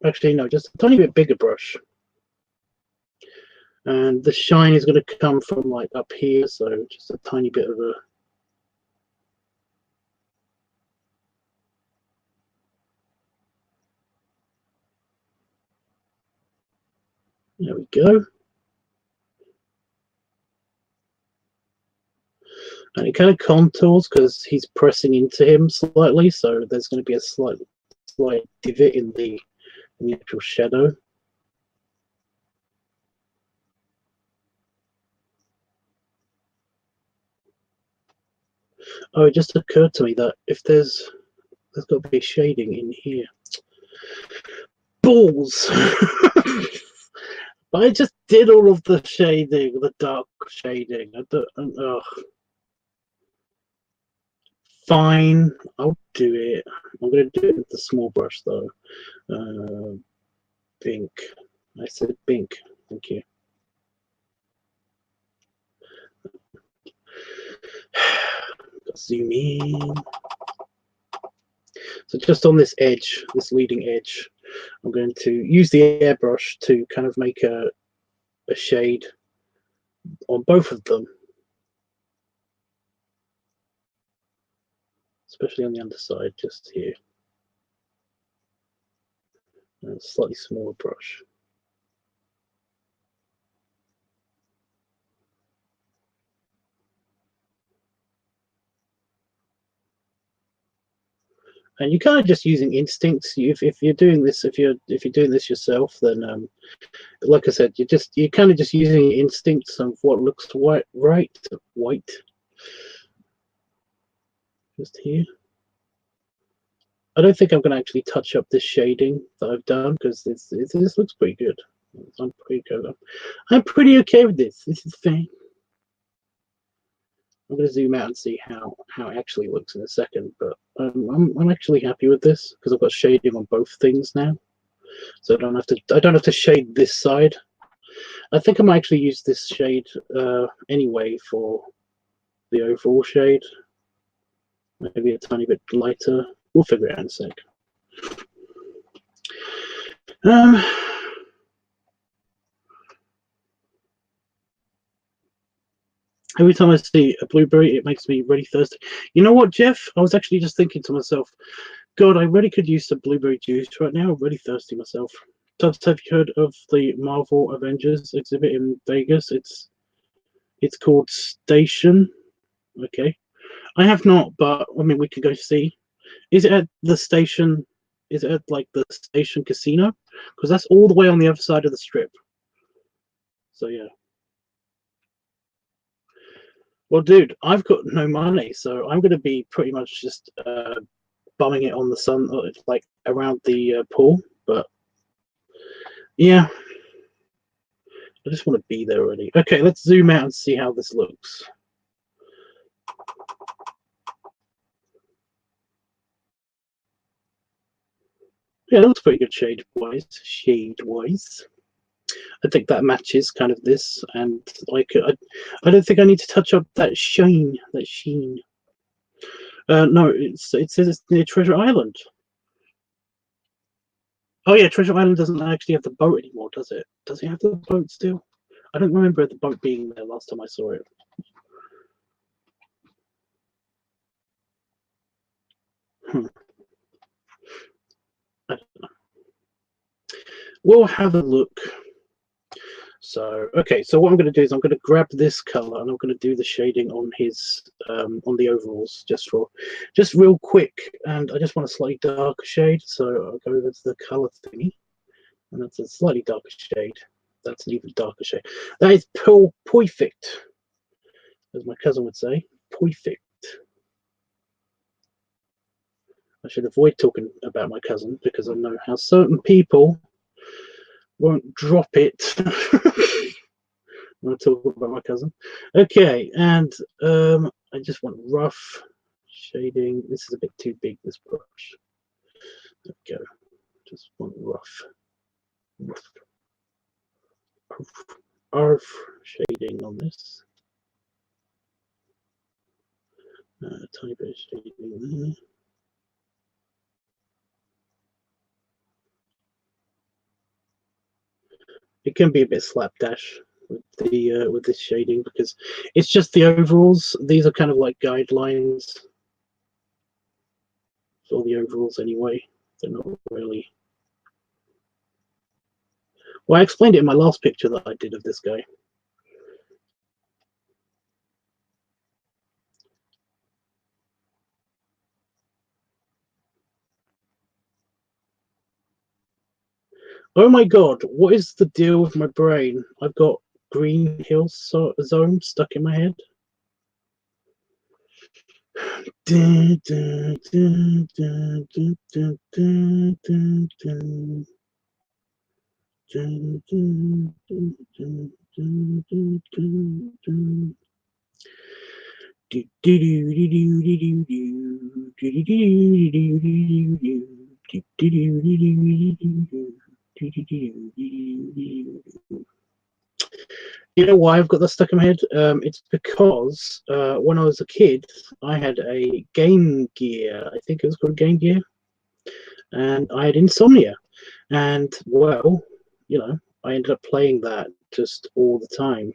Actually, no, just a tiny bit bigger brush. And the shine is going to come from like up here, so just a tiny bit of a... There we go. And it kind of contours because he's pressing into him slightly, so there's going to be a slight divot in the actual shadow. Oh, it just occurred to me that if there's got to be shading in here. Balls! I just did all of the shading, the dark shading. I don't. Ugh. Fine, I'll do it. I'm going to do it with the small brush though. Pink. I said pink. Thank you. Zoom in. So just on this edge, this leading edge, I'm going to use the airbrush to kind of make a shade on both of them, especially on the underside, just here. And a slightly smaller brush. And you're kind of just using instincts. If you're doing this, if you're doing this yourself, then like I said, you're kind of just using instincts of what looks white, just here. I don't think I'm going to actually touch up this shading that I've done because this looks pretty good. I'm pretty good. I'm pretty okay with this. This is fine. I'm going to zoom out and see how it actually looks in a second, but I'm actually happy with this because I've got shading on both things now, so I don't have to shade this side. I think I might actually use this shade anyway for the overall shade. Maybe a tiny bit lighter. We'll figure it out in a sec. Every time I see a blueberry, it makes me really thirsty. You know what, Jeff? I was actually just thinking to myself, God, I really could use some blueberry juice right now. I'm really thirsty myself. Have you heard of the Marvel Avengers exhibit in Vegas? It's called Station. Okay. I have not, but I mean, we could go see. Is it at the station? Is it at like the Station Casino? Because that's all the way on the other side of the strip. So yeah. Well, dude, I've got no money, so I'm going to be pretty much just bumming it on the sun, like around the pool. But yeah, I just want to be there already. Okay, let's zoom out and see how this looks. Yeah, it looks pretty good shade-wise. I think that matches kind of this, and like I don't think I need to touch up that sheen. No, it says it's near Treasure Island. Oh yeah, Treasure Island doesn't actually have the boat anymore, does it? Does it have the boat still? I don't remember the boat being there last time I saw it. I don't know. We'll have a look. So okay, so what I'm going to do is I'm going to grab this color and I'm going to do the shading on his on the overalls just real quick, and I just want a slightly darker shade, so I'll go over to the color thingy, and that's a slightly darker shade. That's an even darker shade. That is perfect, as my cousin would say. Perfect. I should avoid talking about my cousin because I know how certain people won't drop it when I talk about my cousin. Okay, and I just want rough shading. This is a bit too big, this brush. There we go. Just one rough shading on this. Tiny bit of shading there. It can be a bit slapdash with the with this shading because it's just the overalls. These are kind of like guidelines for the overalls anyway. They're not really. Well, I explained it in my last picture that I did of this guy. Oh my god, what is the deal with my brain? I've got Green Hill Zone stuck in my head. You know why I've got that stuck in my head? It's because when I was a kid, I had a Game Gear. I think it was called Game Gear, and I had insomnia. And well, you know, I ended up playing that just all the time.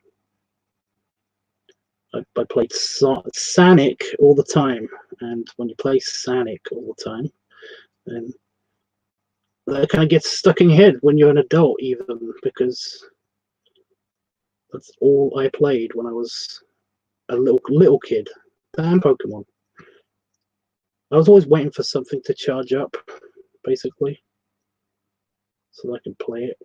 I played Sonic all the time, and when you play Sonic all the time, then that kind of gets stuck in your head when you're an adult, even because that's all I played when I was a little kid. Damn Pokemon. I was always waiting for something to charge up, basically, so that I could play it.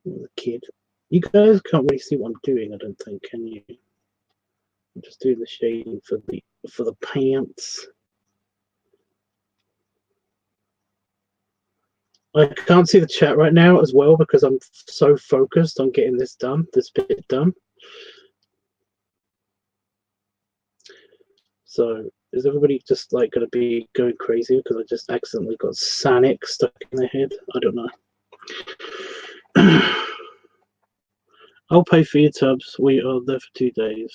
As a kid. You guys can't really see what I'm doing, I don't think, can you? I'm just doing the shading for the pants. I can't see the chat right now as well because I'm so focused on getting this bit done. So is everybody just like going to be going crazy because I just accidentally got Sonic stuck in their head? I don't know. I'll pay for your tubs. We are there for 2 days.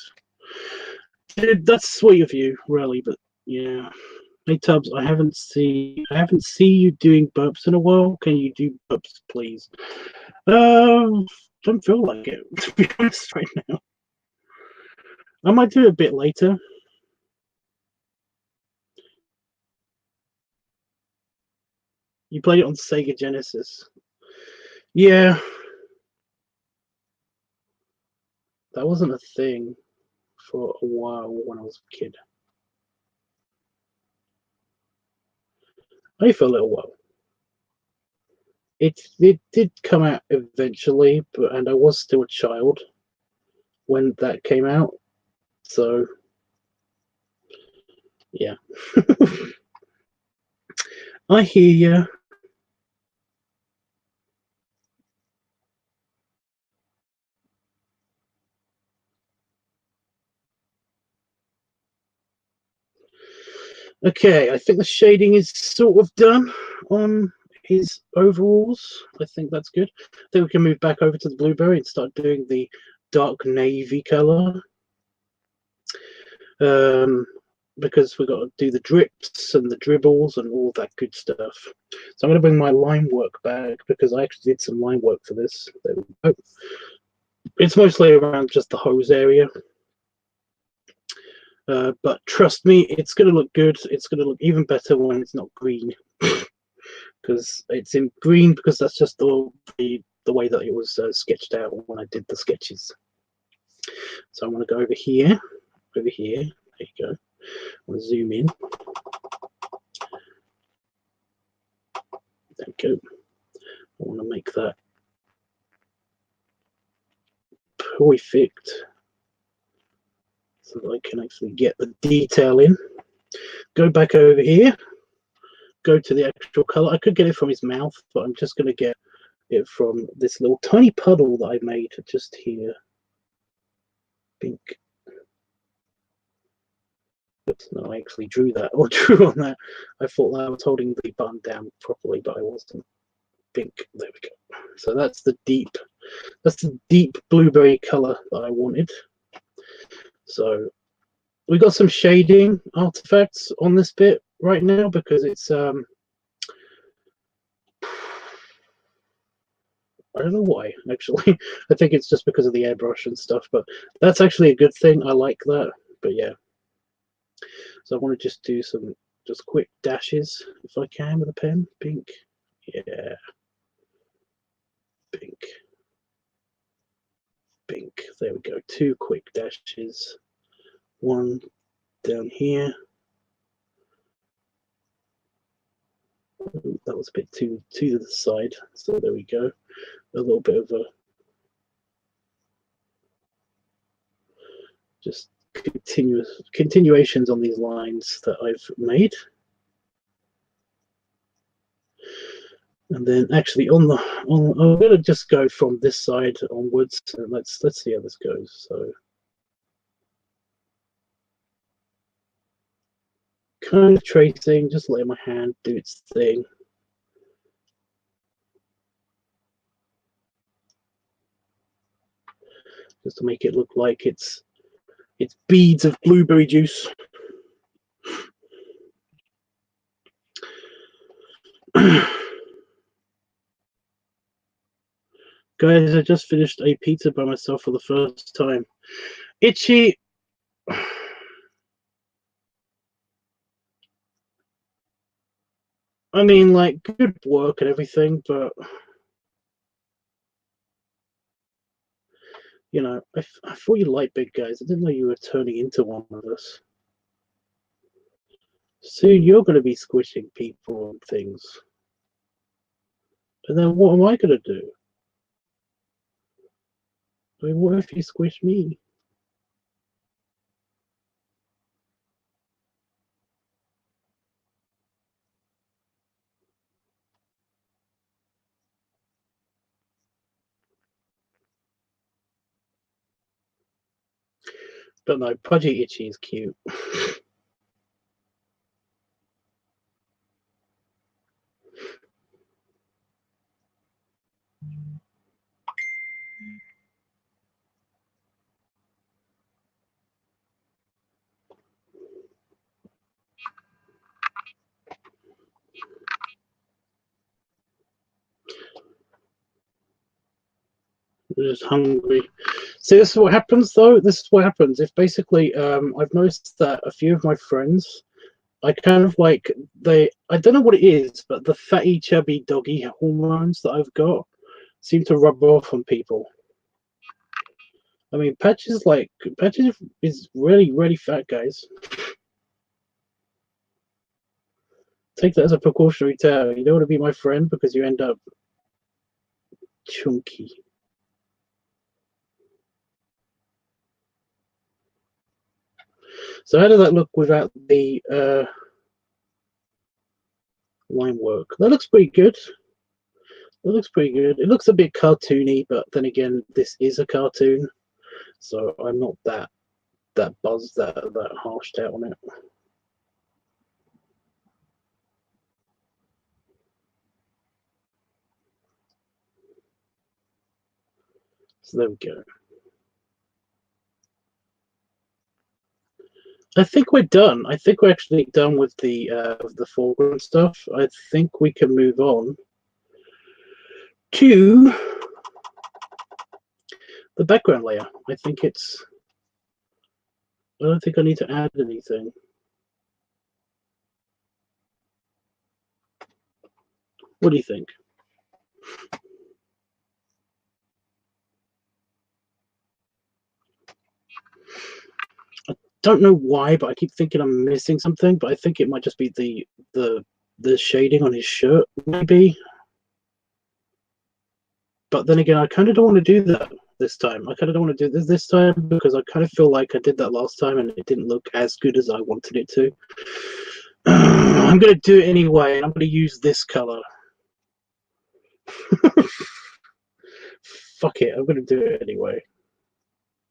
Dude, that's sweet of you, really, but yeah. Hey Tubbs, I haven't seen you doing burps in a while. Can you do burps, please? Don't feel like it, to be honest, right now. I might do it a bit later. You played it on Sega Genesis. Yeah. That wasn't a thing for a while when I was a kid. Only for a little while. It did come out eventually, and I was still a child when that came out. So yeah. I hear you. Okay, I think the shading is sort of done on his overalls. I think that's good. I think we can move back over to the blueberry and start doing the dark navy color. Because we've got to do the drips and the dribbles and all that good stuff. So I'm going to bring my line work back because I actually did some line work for this. There we go. It's mostly around just the hose area. But trust me, it's going to look good. It's going to look even better when it's not green. Because it's in green because that's just the way that it was sketched out when I did the sketches. So I'm going to go over here. There you go. I'm going to zoom in. There we go. I want to make that perfect so that I can actually get the detail in. Go back over here. Go to the actual color. I could get it from his mouth, but I'm just going to get it from this little tiny puddle that I made just here. Pink. No, I actually drew that, or drew on that. I thought that I was holding the button down properly, but I wasn't. Pink. There we go. So that's the deep blueberry color that I wanted. So we got some shading artifacts on this bit right now because it's I don't know why, actually. I think it's just because of the airbrush and stuff, but that's actually a good thing. I like that. But yeah. So I want to just do some just quick dashes if I can with a pen. Pink. Yeah. Pink. Pink. There we go. 2 quick dashes. 1 down here. Ooh, that was a bit too to the side. So there we go. A little bit of a just continuations on these lines that I've made. And then actually I'm gonna just go from this side onwards, and let's see how this goes. So kind of tracing, just letting my hand do its thing. Just to make it look like it's beads of blueberry juice. Guys, I just finished a pizza by myself for the first time. Itchy. I mean, like, good work and everything, but you know, I thought you liked big guys. I didn't know you were turning into one of us. Soon you're going to be squishing people and things. And then what am I going to do? I mean, what if you squish me? But no, Pudgy Itchy is cute. They're just hungry. See, this is what happens, though. This is what happens. If basically, I've noticed that a few of my friends, I kind of like, I don't know what it is, but the fatty, chubby doggy hormones that I've got seem to rub off on people. I mean, Patches is really, really fat, guys. Take that as a precautionary tale. You don't want to be my friend because you end up chunky. So how does that look without the line work? That looks pretty good. That looks pretty good. It looks a bit cartoony, but then again, this is a cartoon, so I'm not that buzzed, that harshed out on it. So there we go. I think we're done. I think we're actually done with the foreground stuff. I think we can move on to the background layer. I don't think I need to add anything. What do you think? I don't know why, but I keep thinking I'm missing something, but I think it might just be the shading on his shirt, maybe. But then again, I kind of don't want to do that this time. I kind of don't want to do this time because I kind of feel like I did that last time and it didn't look as good as I wanted it to. I'm going to do it anyway, and I'm going to use this color. Fuck it, I'm going to do it anyway.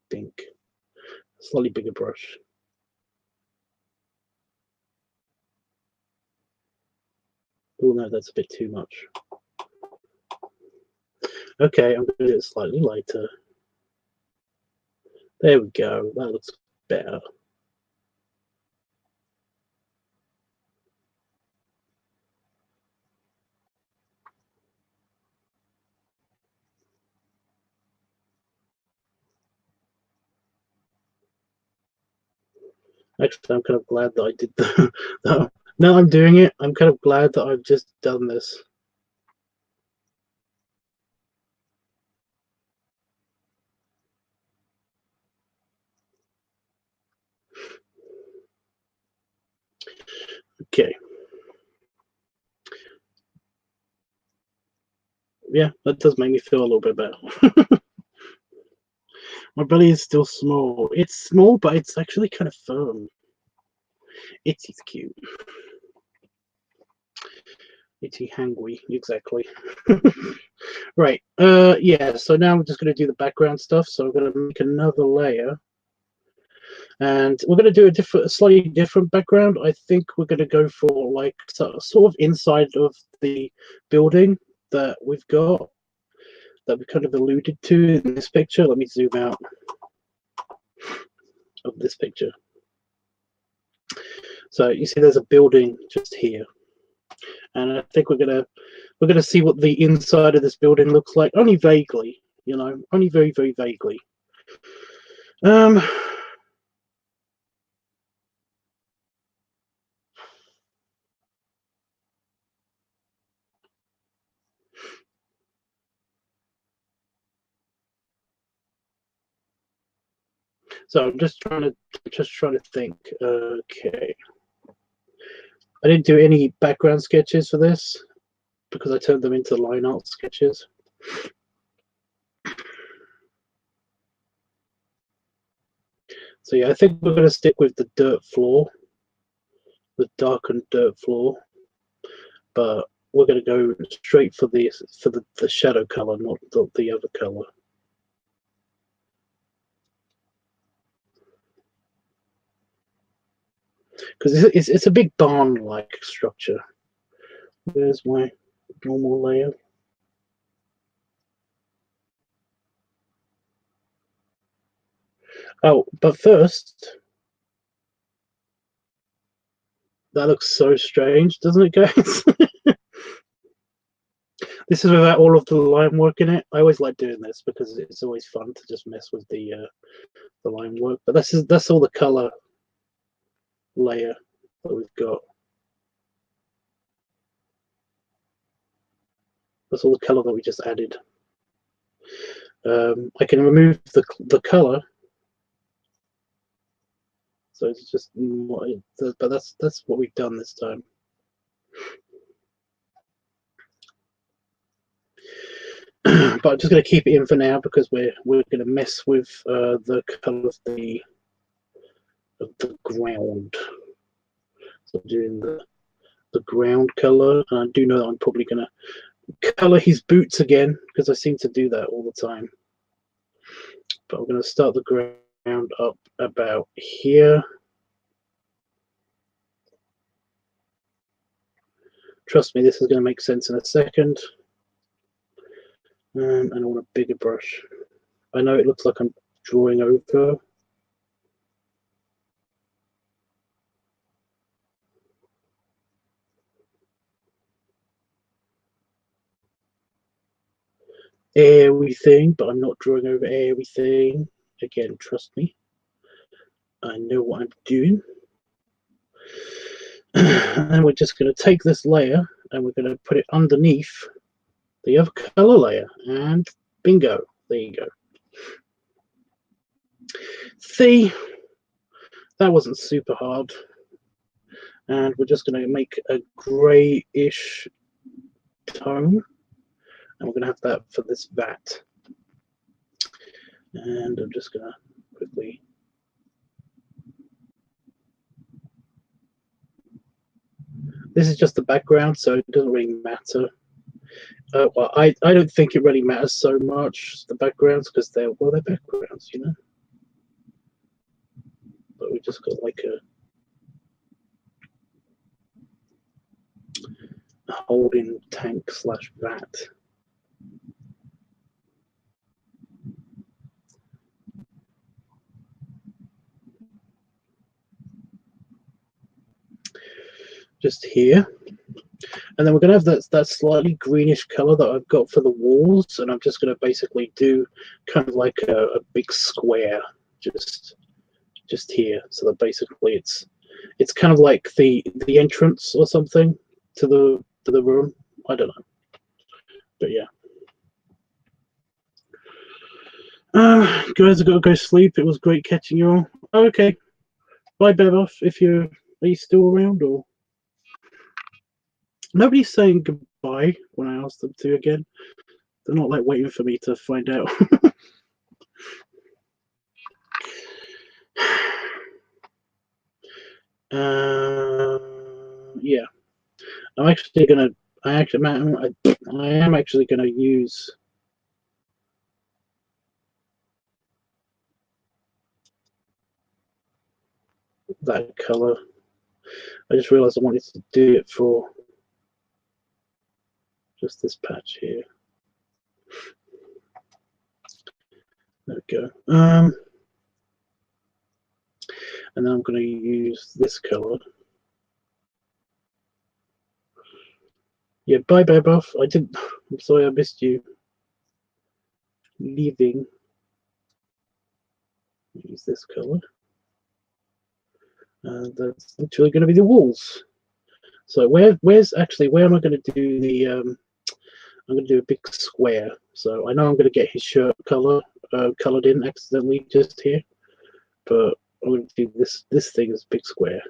Pink. Slightly bigger brush. Oh no, that's a bit too much. Okay, I'm going to do it slightly lighter. There we go. That looks better. Actually, I'm kind of glad that I did that. Now I'm doing it, I'm kind of glad that I've just done this. Okay. Yeah, that does make me feel a little bit better. My belly is still small. It's small, but it's actually kind of firm. It's cute. Itty hangry, exactly. Right. Yeah, so now I'm just going to do the background stuff. So I'm going to make another layer. And we're going to do a slightly different background. I think we're going to go for like sort of inside of the building that we've got, that we kind of alluded to in this picture. Let me zoom out of this picture. So you see there's a building just here. And I think we're gonna see what the inside of this building looks like, only vaguely, you know, only very, very vaguely. So I'm just trying to think. Okay, I didn't do any background sketches for this because I turned them into line art sketches. So yeah, I think we're gonna stick with the dirt floor, the darkened dirt floor, but we're gonna go straight for the shadow color, not the other color. Because it's a big barn-like structure. Where's my normal layer? Oh, but first, that looks so strange, doesn't it, guys? This is without all of the line work in it. I always like doing this because it's always fun to just mess with the line work. But that's all the color layer that we've got. That's all the color that we just added. I can remove the color, so it's just but that's what we've done this time. But I'm just going to keep it in for now because we're going to mess with the color of the ground. So doing the ground color, and I do know that I'm probably going to color his boots again because I seem to do that all the time. But I'm going to start the ground up about here. Trust me, this is going to make sense in a second. And I want a bigger brush. I know it looks like I'm drawing over. Everything, but I'm not drawing over everything. Again, trust me. I know what I'm doing. And we're just going to take this layer and we're going to put it underneath the other color layer, and bingo, there you go. See, that wasn't super hard. And we're just going to make a grayish tone, and we're going to have that for this vat. And I'm just going to quickly this is just the background, so it doesn't really matter. Well, I don't think it really matters so much, the backgrounds, because they're backgrounds, you know. But we just got like holding tank slash vat. Just here. And then we're going to have that slightly greenish color that I've got for the walls, and I'm just going to basically do kind of like a big square just here, so that basically it's kind of like the entrance or something to the room. I don't know, but yeah. Guys, I've got to go sleep. It was great catching you all. Oh, okay, bye, Bevoff. Are you still around, or nobody's saying goodbye when I ask them to again? They're not like waiting for me to find out. Yeah, I'm actually gonna. I am actually gonna use that color. I just realized I wanted to do it for just this patch here. There we go. And then I'm going to use this color. Yeah, bye, Buff. I'm sorry I missed you leaving. Use this color. And that's literally going to be the walls. So where am I going to do the? I'm going to do a big square. So I know I'm going to get his shirt color colored in accidentally just here, but I'm going to do this thing as a big square.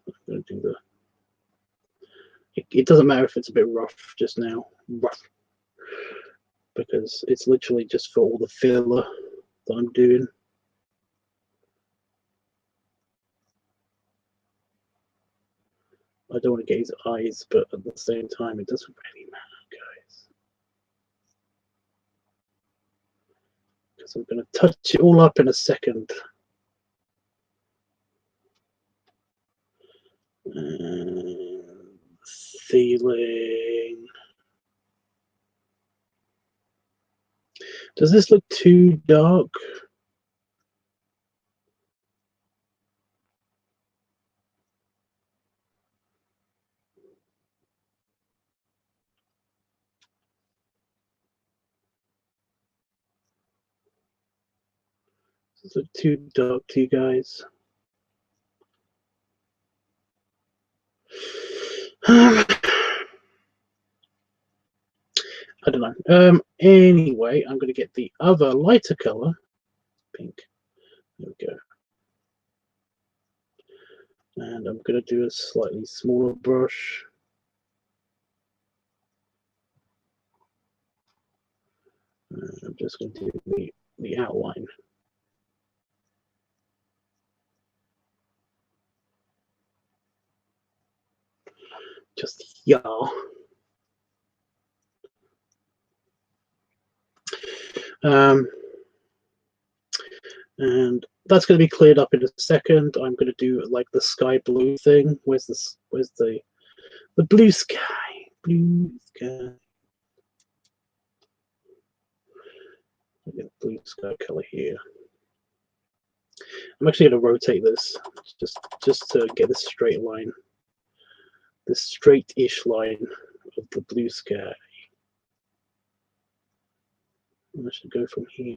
I'm going to do the. It doesn't matter if it's a bit rough just now, because it's literally just for all the filler that I'm doing. I don't want to get his eyes, but at the same time, it doesn't really matter, guys. Because I'm going to touch it all up in a second. Ceiling. Does this look too dark? Does this look too dark to you guys? I don't know. Anyway, I'm going to get the other lighter color, pink. There we go. And I'm going to do a slightly smaller brush. I'm just going to do the outline. Just yeah. And that's going to be cleared up in a second. I'm going to do like the sky blue thing. Where's the blue sky? Blue sky. I'll get the blue sky color here. I'm actually going to rotate this just to get this straight line, this straight-ish line of the blue sky. And I should go from here.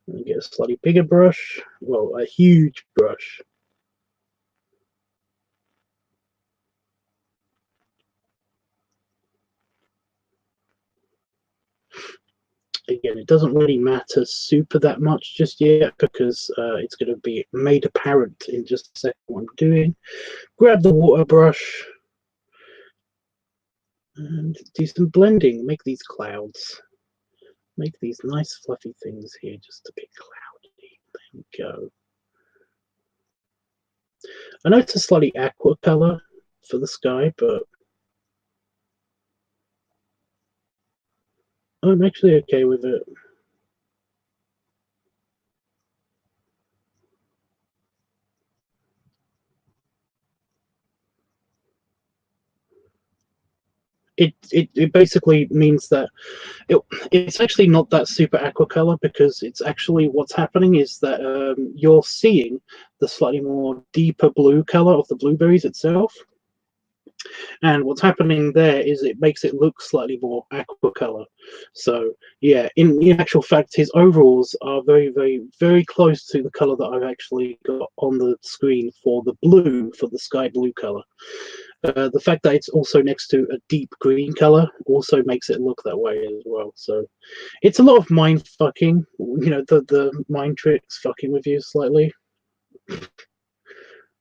And get a slightly bigger brush, well, a huge brush. Again, it doesn't really matter super that much just yet because it's going to be made apparent in just a second what I'm doing. Grab the water brush and do some blending, make these clouds. make these nice fluffy things here just a bit cloudy. There we go. I know it's a slightly aqua color for the sky, but I'm actually okay with it. It basically means that it's actually not that super aqua color, because it's actually what's happening is that you're seeing the slightly more deeper blue color of the blueberries itself. And what's happening there is it makes it look slightly more aqua color. So yeah, in actual fact, his overalls are very, very, very close to the color that I've actually got on the screen for the blue, for the sky blue color. The fact that it's also next to a deep green color also makes it look that way as well. So it's a lot of mind fucking, the mind tricks fucking with you slightly. But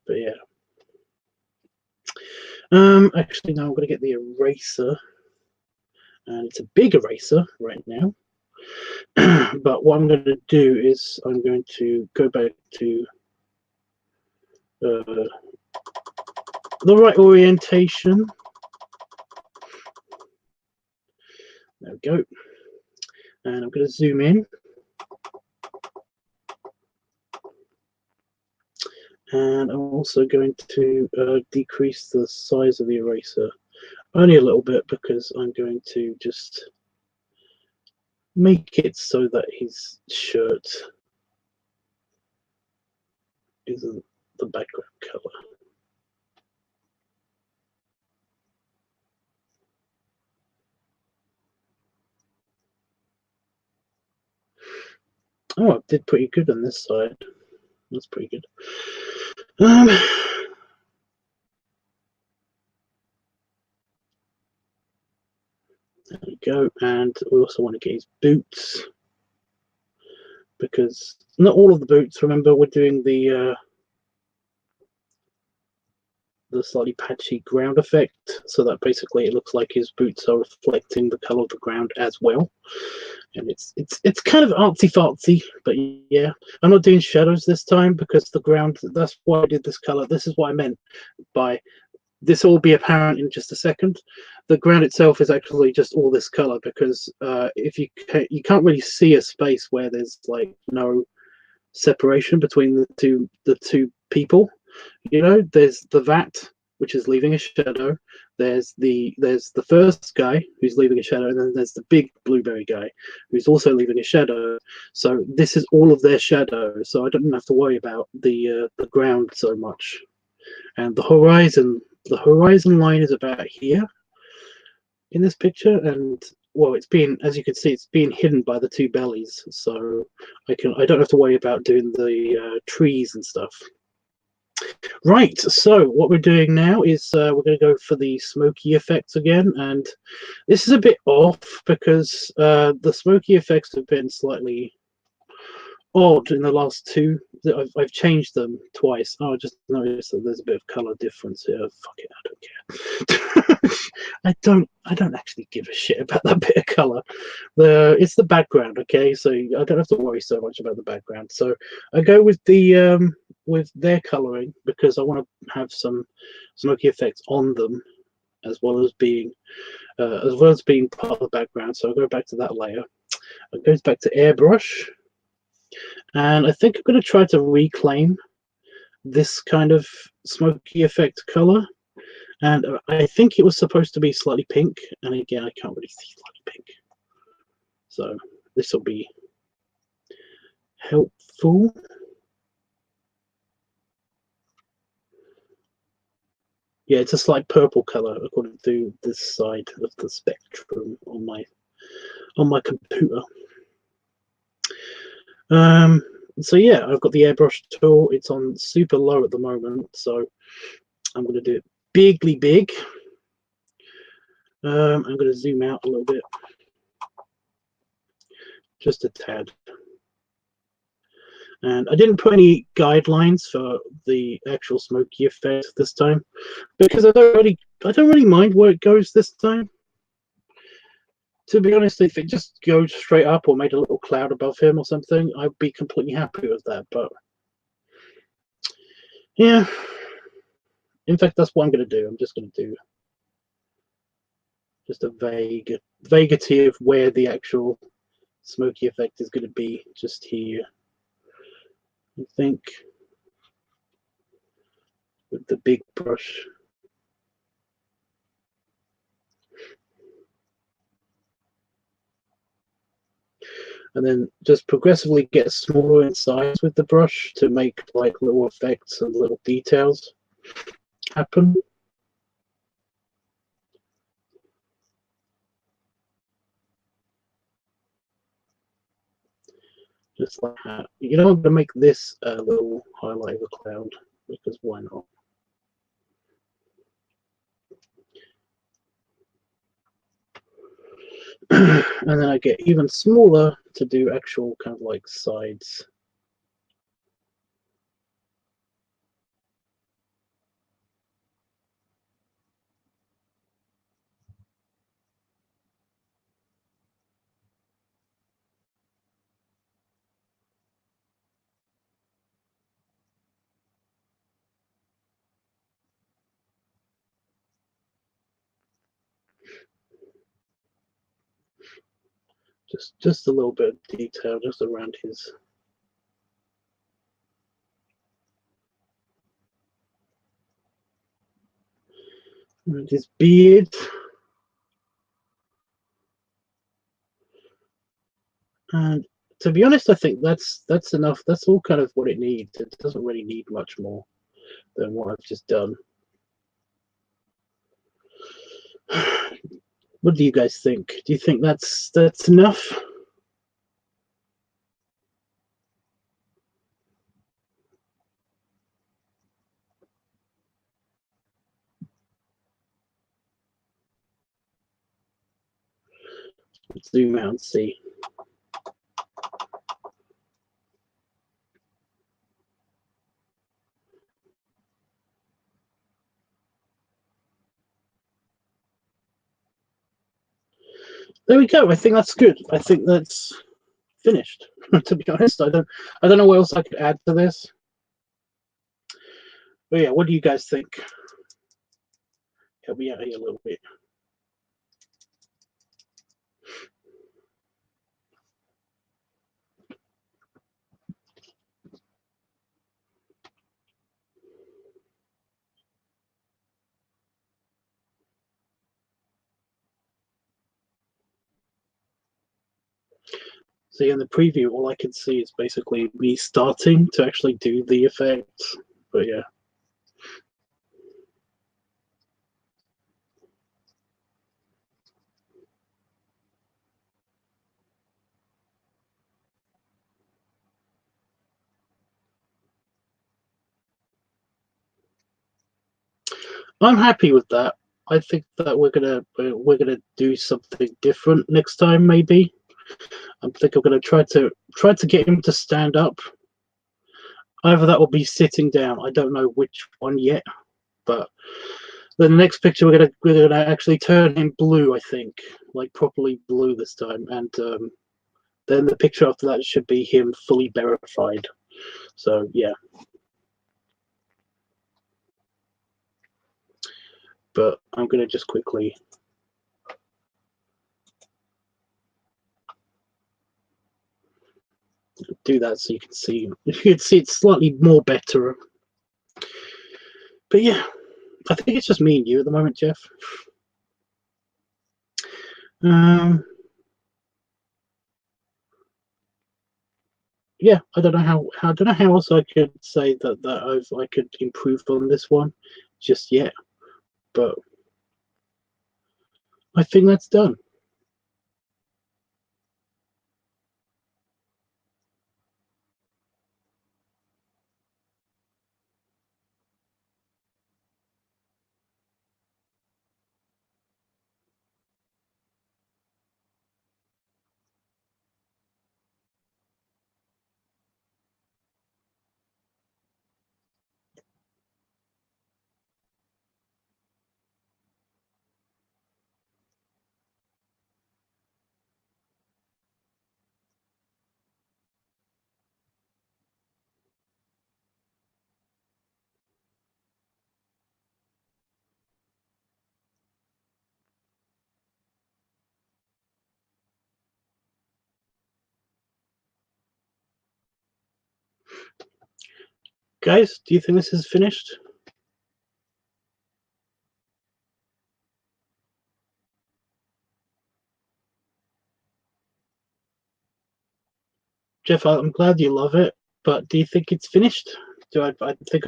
yeah. Actually, now I'm going to get the eraser, and it's a big eraser right now. But what I'm going to do is I'm going to go back to the right orientation. There we go. And I'm going to zoom in. And I'm also going to decrease the size of the eraser only a little bit, because I'm going to just make it so that his shirt isn't the background color. Oh, I did pretty good on this side. That's pretty good. There we go. And we also want to get his boots, because not all of the boots. Remember, we're doing the slightly patchy ground effect, so that basically it looks like his boots are reflecting the color of the ground as well. And it's kind of artsy fartsy, but yeah, I'm not doing shadows this time, because the ground, that's why I did this color. This is what I meant by this will be apparent in just a second. The ground itself is actually just all this color, because if you can't really see a space where there's like no separation between the two people. There's the vat, which is leaving a shadow. There's the first guy who's leaving a shadow, and then there's the big blueberry guy who's also leaving a shadow. So this is all of their shadows. So I don't have to worry about the ground so much. And the horizon line is about here in this picture, and well, it's being, as you can see, it's being hidden by the two bellies. So I don't have to worry about doing the trees and stuff. Right, so what we're doing now is we're going to go for the smoky effects again, and this is a bit off, because the smoky effects have been slightly odd in the last two. I've changed them twice. Oh, I just noticed that there's a bit of color difference here. Fuck it, I don't care. I don't actually give a shit about that bit of color. It's the background, okay? So I don't have to worry so much about the background. So I go with the with their coloring, because I want to have some smoky effects on them, as well as being part of the background. So I'll go back to that layer. It goes back to airbrush. And I think I'm going to try to reclaim this kind of smoky effect color. And I think it was supposed to be slightly pink. And again, I can't really see slightly pink. So this will be helpful. Yeah, it's a slight purple color according to this side of the spectrum on my computer. So yeah, I've got the airbrush tool. It's on super low at the moment, so I'm going to do it bigly big. I'm going to zoom out a little bit, just a tad. And I didn't put any guidelines for the actual smoky effect this time, because I don't really mind where it goes this time. To be honest, if it just goes straight up or made a little cloud above him or something, I'd be completely happy with that. But yeah, in fact, that's what I'm going to do. I'm just going to do just a vagity of where the actual smoky effect is going to be, just here. I think with the big brush. And then just progressively get smaller in size with the brush to make like little effects and little details happen. Just like that. You know, I'm going to make this a little highlight of a cloud, because why not? And then I get even smaller to do actual kind of like sides. Just a little bit of detail just around his beard. And to be honest, I think that's enough. That's all kind of what it needs. It doesn't really need much more than what I've just done. What do you guys think? Do you think that's enough? Let's zoom out and see. There we go. I think that's good. I think that's finished. To be honest, I don't know what else I could add to this. But yeah, what do you guys think? Help me out here a little bit. See, in the preview, all I can see is basically me starting to actually do the effects. But yeah. I'm happy with that. I think that we're gonna do something different next time. Maybe I think I'm gonna try to get him to stand up. Either that will be sitting down. I don't know which one yet, but then the next picture we're gonna actually turn him blue. I think like properly blue this time, and then the picture after that should be him fully verified. So yeah. But I'm gonna just quickly do that so you can see. You can see it's slightly more better. But yeah, I think it's just me and you at the moment, Jeff. Um, yeah, I don't know I don't know how else I could say that I could improve on this one just yet. But I think that's done. Guys, do you think this is finished? Jeff, I'm glad you love it, but do you think it's finished? I think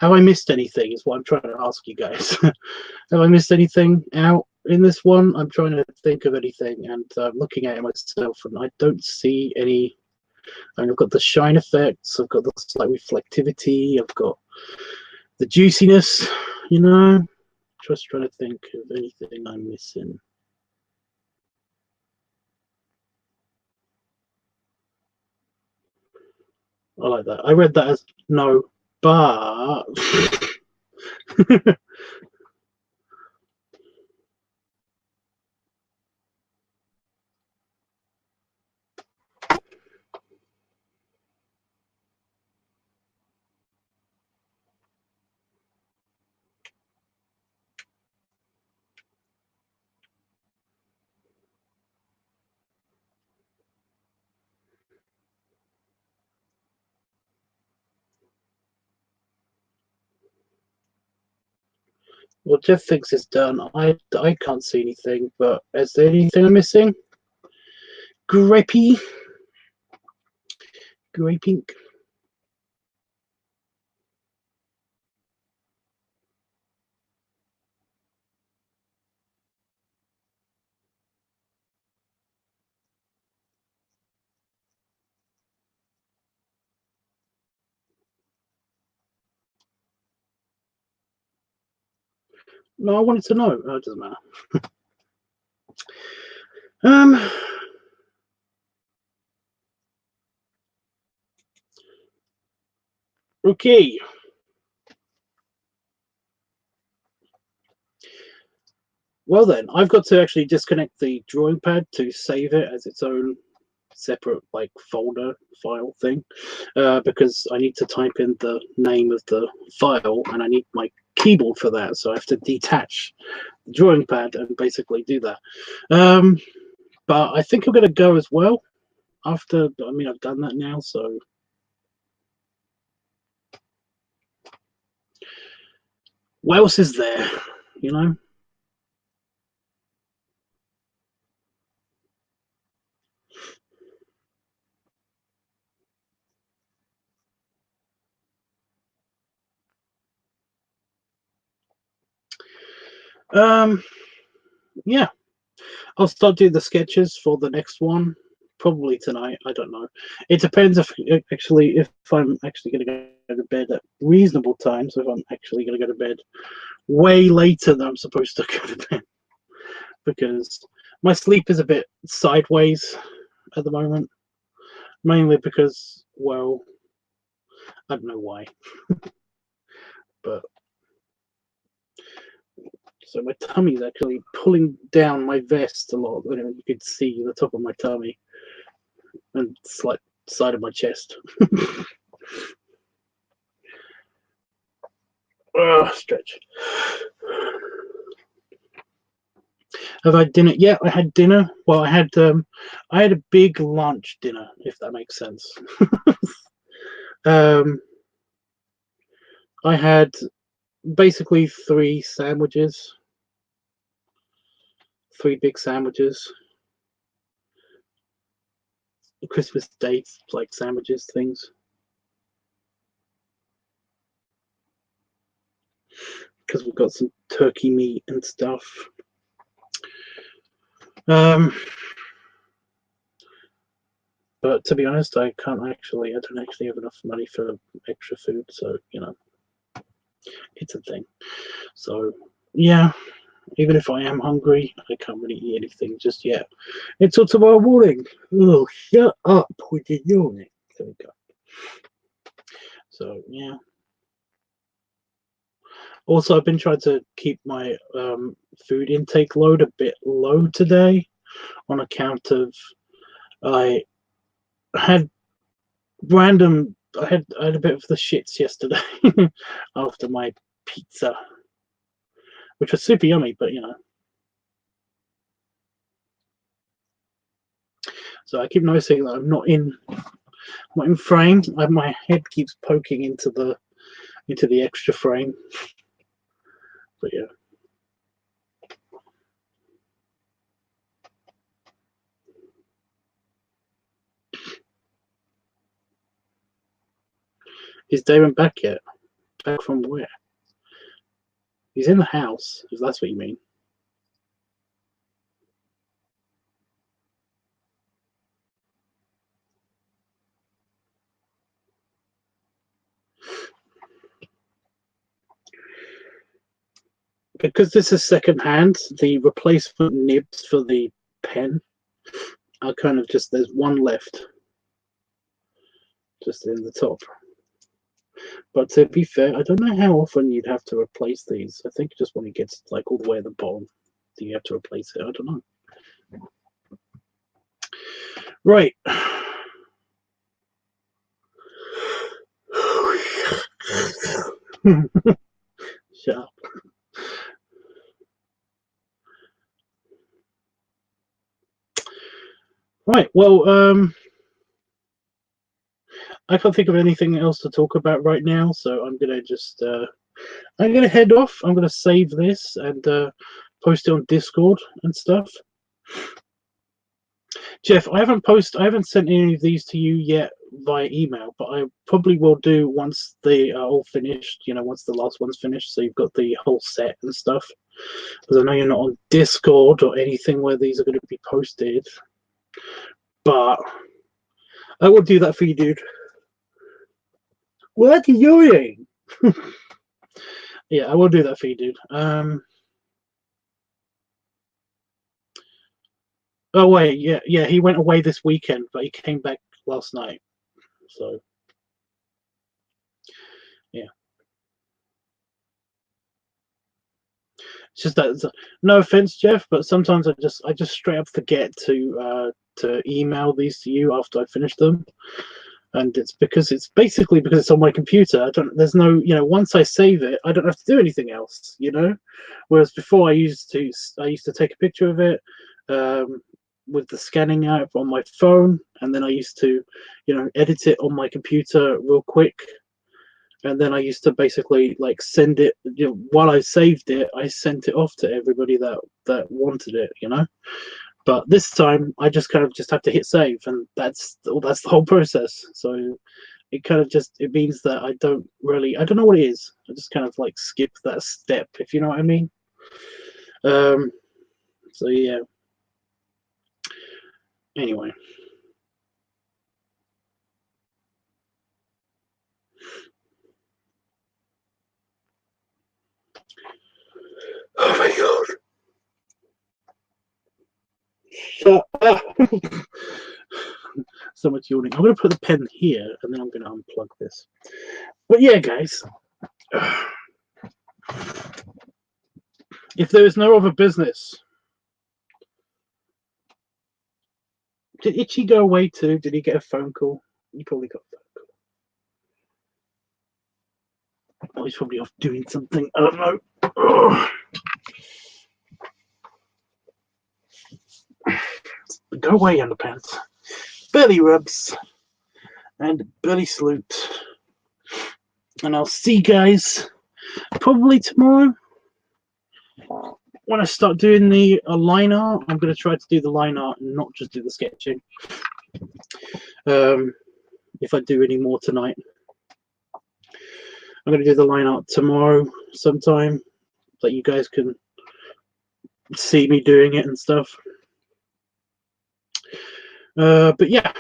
have I missed anything? Is what I'm trying to ask you guys. Have I missed anything out in this one? I'm trying to think of anything, and I'm looking at it myself, and I don't see any. I mean, I've got the shine effects, I've got the slight reflectivity, I've got the juiciness. You know, just trying to think of anything I'm missing. I like that. I read that as no, but well, Jeff thinks it's done. I can't see anything, but is there anything I'm missing? Grapey, grey pink. No, I wanted to know. Oh, it doesn't matter. Um. Okay. Well then, I've got to actually disconnect the drawing pad to save it as its own separate like folder file thing, because I need to type in the name of the file and I need my keyboard for that, so I have to detach the drawing pad and basically do that. But I think I'm going to go as well after. I mean, I've done that now, so what else is there, you know? Yeah, I'll start doing the sketches for the next one probably tonight. I don't know. It depends if I'm actually going to go to bed at reasonable times. If I'm actually going to go to bed way later than I'm supposed to go to bed, because my sleep is a bit sideways at the moment, mainly because, well, I don't know why, but so my tummy's actually pulling down my vest a lot. You could see the top of my tummy and slight side of my chest. Stretch. Have I had dinner? Yeah, I had dinner. Well, I had a big lunch dinner, if that makes sense. um, I had basically three big sandwiches, Christmas Day like sandwiches things, because we've got some turkey meat and stuff. But to be honest, I don't actually have enough money for extra food, so it's a thing. So yeah, even if I am hungry, I can't really eat anything just yet. Until tomorrow morning. Oh, shut up with your yawning. There we go. So yeah. Also, I've been trying to keep my food intake load a bit low today, on account of I had I had a bit of the shits yesterday after my pizza, which was super yummy, but so I keep noticing that I'm not in frame. My head keeps poking into the into the extra frame. But yeah. Is Damon back yet? Back from where? He's in the house, if that's what you mean. Because this is second-hand, the replacement nibs for the pen are kind of just, there's one left. Just in the top. But to be fair, I don't know how often you'd have to replace these. I think just when it gets like all the way at the bottom, do you have to replace it? I don't know. Right. Shut up. Right, well, I can't think of anything else to talk about right now, so I'm gonna just I'm gonna head off. I'm gonna save this and post it on Discord and stuff. Jeff, I haven't sent any of these to you yet via email, but I probably will do once they are all finished, you know, once the last one's finished, so you've got the whole set and stuff. Because I know you're not on Discord or anything where these are going to be posted, but I will do that for you, dude. What are you doing? Yeah, I will do that for you, dude. Oh wait, yeah, he went away this weekend, but he came back last night. So, yeah. It's just that, no offense, Jeff, but sometimes I just straight up forget to email these to you after I finish them, and it's basically because it's on my computer. There's no, you know, once I save it, I don't have to do anything else, you know. Whereas before I used to take a picture of it with the scanning app on my phone, and then I used to, you know, edit it on my computer real quick. And then I used to basically like send it, you know, while I saved it, I sent it off to everybody that wanted it, you know. But this time I just kind of just have to hit save, and that's the whole process. So it kind of it means that I don't know what it is. I just kind of like skip that step, if you know what I mean. So yeah. Anyway. Oh my god. Shut up. So much yawning. I'm going to put the pen here, and then I'm going to unplug this. But yeah, guys. If there is no other business, did Itchy go away too? Did he get a phone call? He probably got a phone call. Oh, he's probably off doing something. I don't know. Oh. Go away, underpants. Belly rubs and belly salute. And I'll see you guys probably tomorrow when I start doing the line art. I'm going to try to do the line art and not just do the sketching. If I do any more tonight, I'm going to do the line art tomorrow sometime, that you guys can see me doing it and stuff. But yeah.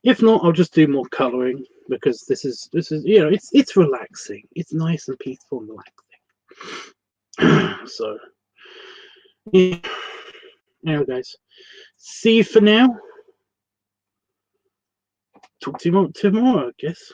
If not, I'll just do more coloring, because this is you know, it's relaxing. It's nice and peaceful and relaxing. So yeah. Anyway, guys, see you for now. Talk to you tomorrow, I guess.